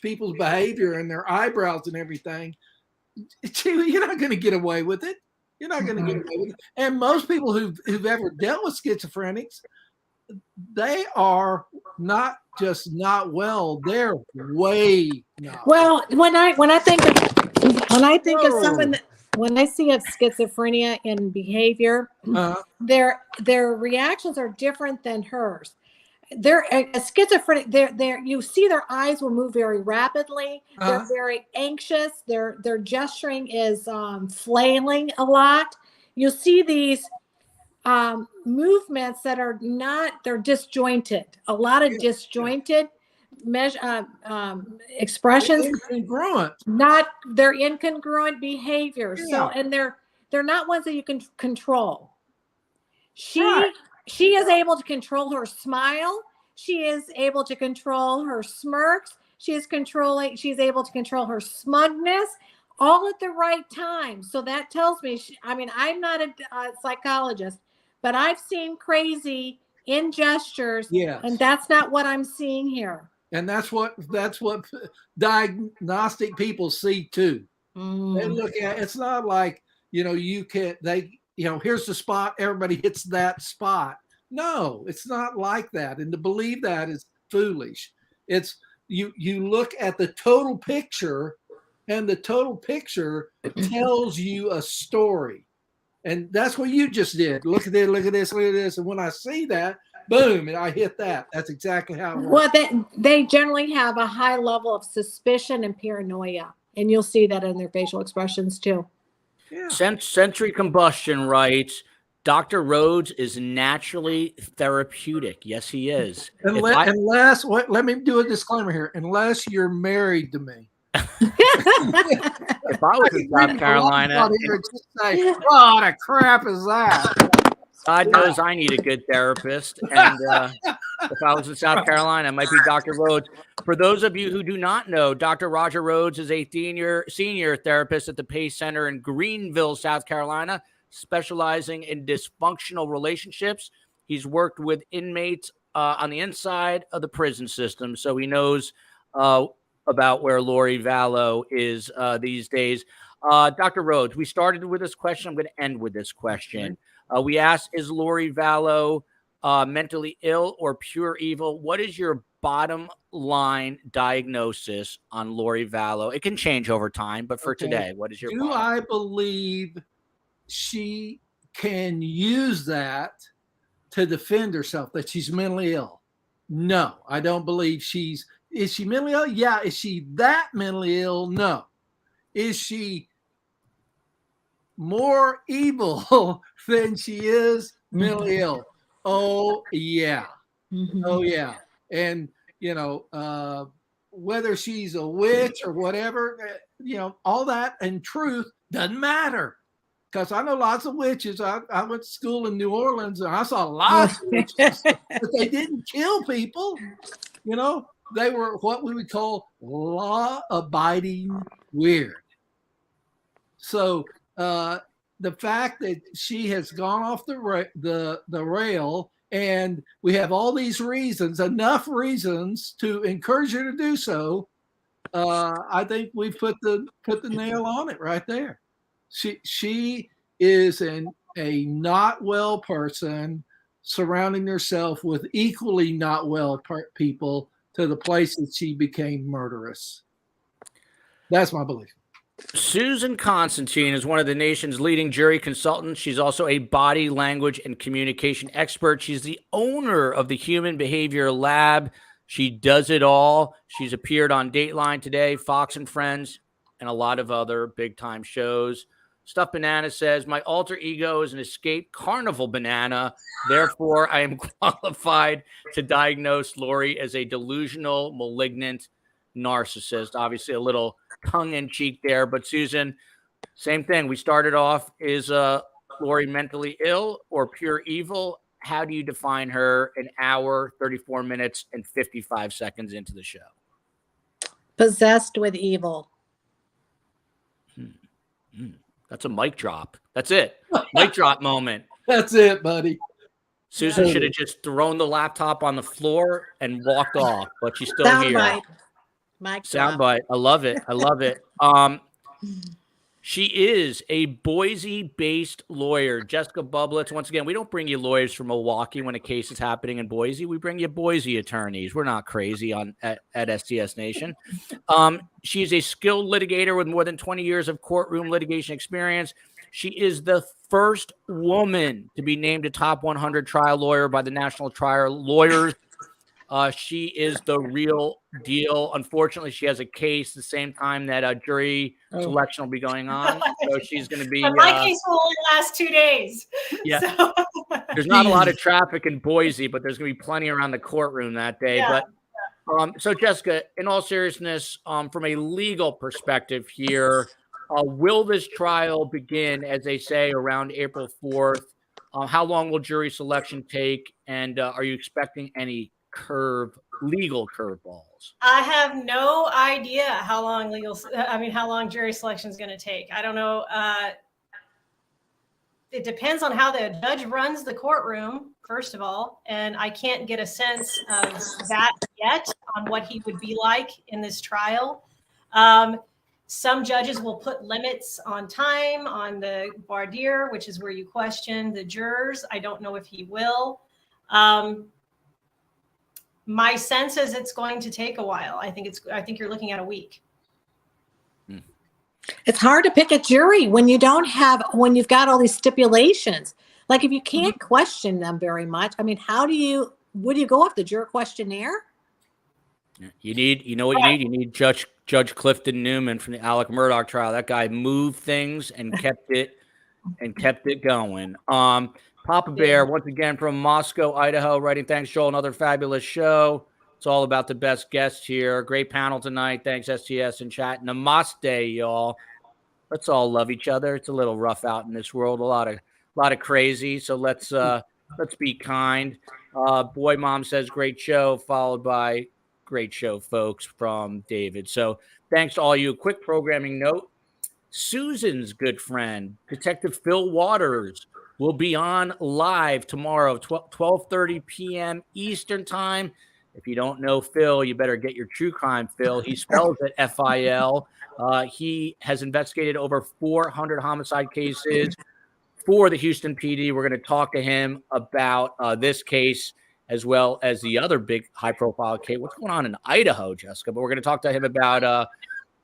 people's behavior and their eyebrows and everything, you're not going to get away with it. You're not going to get away with it. And most people who've ever dealt with schizophrenics, they are not just not well, they're way not well. When I think of someone when I see of schizophrenia in behavior, their reactions are different than hers. They're a schizophrenic. You see their eyes will move very rapidly. They're very anxious. Their gesturing is flailing a lot. You'll see these movements that are not, they're disjointed. A lot of disjointed expressions. incongruent. They're incongruent behavior. So, and they're not ones that you can control. She is able to control her smile. She is able to control her smirks. She's able to control her smugness, all at the right time. So that tells me, I'm not a psychologist, but I've seen crazy in gestures, and that's not what I'm seeing here. And that's what diagnostic people see too. They look at, it's not like, here's the spot, everybody hits that spot. No, it's not like that. And to believe that is foolish. It's you look at the total picture, and the total picture tells you a story. And that's what you just did. Look at this, look at this, look at this. And when I see that, boom, and I hit that. That's exactly how it works. Well, they generally have a high level of suspicion and paranoia. And you'll see that in their facial expressions too. Yeah. Sensory combustion writes, Dr. Rhoades is naturally therapeutic. Yes, he is. Let me do a disclaimer here. Unless you're married to me. If I was in South Carolina, say, what the crap is that? God knows I need a good therapist. And if I was in South Carolina, it might be Dr. Rhoades. For those of you who do not know, Dr. Roger Rhoades is a senior therapist at the P.A.C.E Center in Greenville, South Carolina, specializing in dysfunctional relationships. He's worked with inmates on the inside of the prison system, so he knows about where Lori Vallow is these days. Dr. Rhoades, we started with this question. I'm going to end with this question. We asked, is Lori Vallow mentally ill or pure evil? What is your bottom line diagnosis on Lori Vallow? It can change over time, but for today, what is your bottom? I believe she can use that to defend herself, that she's mentally ill? No, I don't believe is she mentally ill? Yeah. Is she that mentally ill? No. Is she more evil than she is mentally ill? Oh, yeah. Oh, yeah. And, whether she's a witch or whatever, all that in truth doesn't matter. Because I know lots of witches. I went to school in New Orleans, and I saw lots of witches, but they didn't kill people. They were what we would call law-abiding weird. So the fact that she has gone off the rail, and we have all these reasons, enough reasons to encourage her to do so, I think we've put the nail on it right there. She is a not well person surrounding herself with equally not well people to the place that she became murderous. That's my belief. Susan Constantine is one of the nation's leading jury consultants. She's also a body language and communication expert. She's the owner of the Human Behavior Lab. She does it all. She's appeared on Dateline Today, Fox and Friends, and a lot of other big-time shows. Stuffed Banana says, my alter ego is an escaped carnival banana. Therefore, I am qualified to diagnose Lori as a delusional, malignant narcissist. Obviously, a little tongue-in-cheek there. But, Susan, same thing. We started off, is Lori mentally ill or pure evil? How do you define her an hour, 34 minutes, and 55 seconds into the show? Possessed with evil. That's a mic drop. That's it. Mic drop moment. That's it, buddy. Susan should have just thrown the laptop on the floor and walked off, but she's still here. Soundbite. Mic drop. Soundbite. I love it. I love it. She is a Boise-based lawyer, Jessica Bublitz. Once again, we don't bring you lawyers from Milwaukee when a case is happening in Boise. We bring you Boise attorneys. We're not crazy at STS Nation. She's a skilled litigator with more than 20 years of courtroom litigation experience. She is the first woman to be named a top 100 trial lawyer by the National Trial Lawyers. She is the real deal. Unfortunately, she has a case the same time that jury selection will be going on. So she's going to be. My case will only last 2 days. Yeah. So. There's not a lot of traffic in Boise, but there's going to be plenty around the courtroom that day. Yeah. But so, Jessica, in all seriousness, from a legal perspective here, will this trial begin, as they say, around April 4th? How long will jury selection take? And are you expecting any legal curveballs? I have no idea how long jury selection is going to take. I don't know. It depends on how the judge runs the courtroom, first of all, and I can't get a sense of that yet on what he would be like in this trial. Some judges will put limits on time on the voir dire, which is where you question the jurors. I don't know if he will. My sense is it's going to take a while. I think you're looking at a week. It's hard to pick a jury when you've got all these stipulations. Like if you can't question them very much, I mean, would you go off the juror questionnaire? You know what you need? You need Judge Clifton Newman from the Alec Murdaugh trial. That guy moved things and kept it going. Papa Bear, once again from Moscow, Idaho, writing, thanks, Joel, another fabulous show. It's all about the best guest here. Great panel tonight. Thanks, STS and chat. Namaste, y'all. Let's all love each other. It's a little rough out in this world. A lot of crazy. So let's be kind. Boy Mom says, great show, followed by great show, folks, from David. So thanks to all you. Quick programming note. Susan's good friend, Detective Phil Waters, will be on live tomorrow, 12:30 p.m. Eastern time. If you don't know Phil, you better get your true crime Phil. He spells it F-I-L. He has investigated over 400 homicide cases for the Houston PD. We're going to talk to him about this case as well as the other big high-profile case. What's going on in Idaho, Jessica? But we're going to talk to him about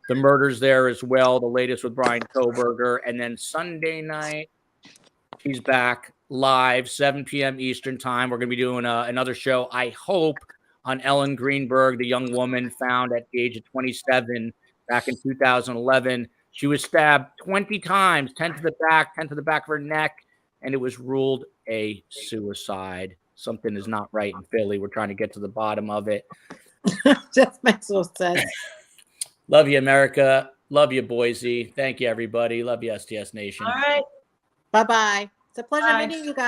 the murders there as well, the latest with Brian Koberger. And then Sunday night, he's back live, 7 p.m. Eastern time. We're going to be doing another show, I hope, on Ellen Greenberg, the young woman found at the age of 27 back in 2011. She was stabbed 20 times, 10 to the back of her neck, and it was ruled a suicide. Something is not right in Philly. We're trying to get to the bottom of it. That makes no sense. Love you, America. Love you, Boise. Thank you, everybody. Love you, STS Nation. All right. Bye-bye. It's a pleasure Bye. meeting you guys.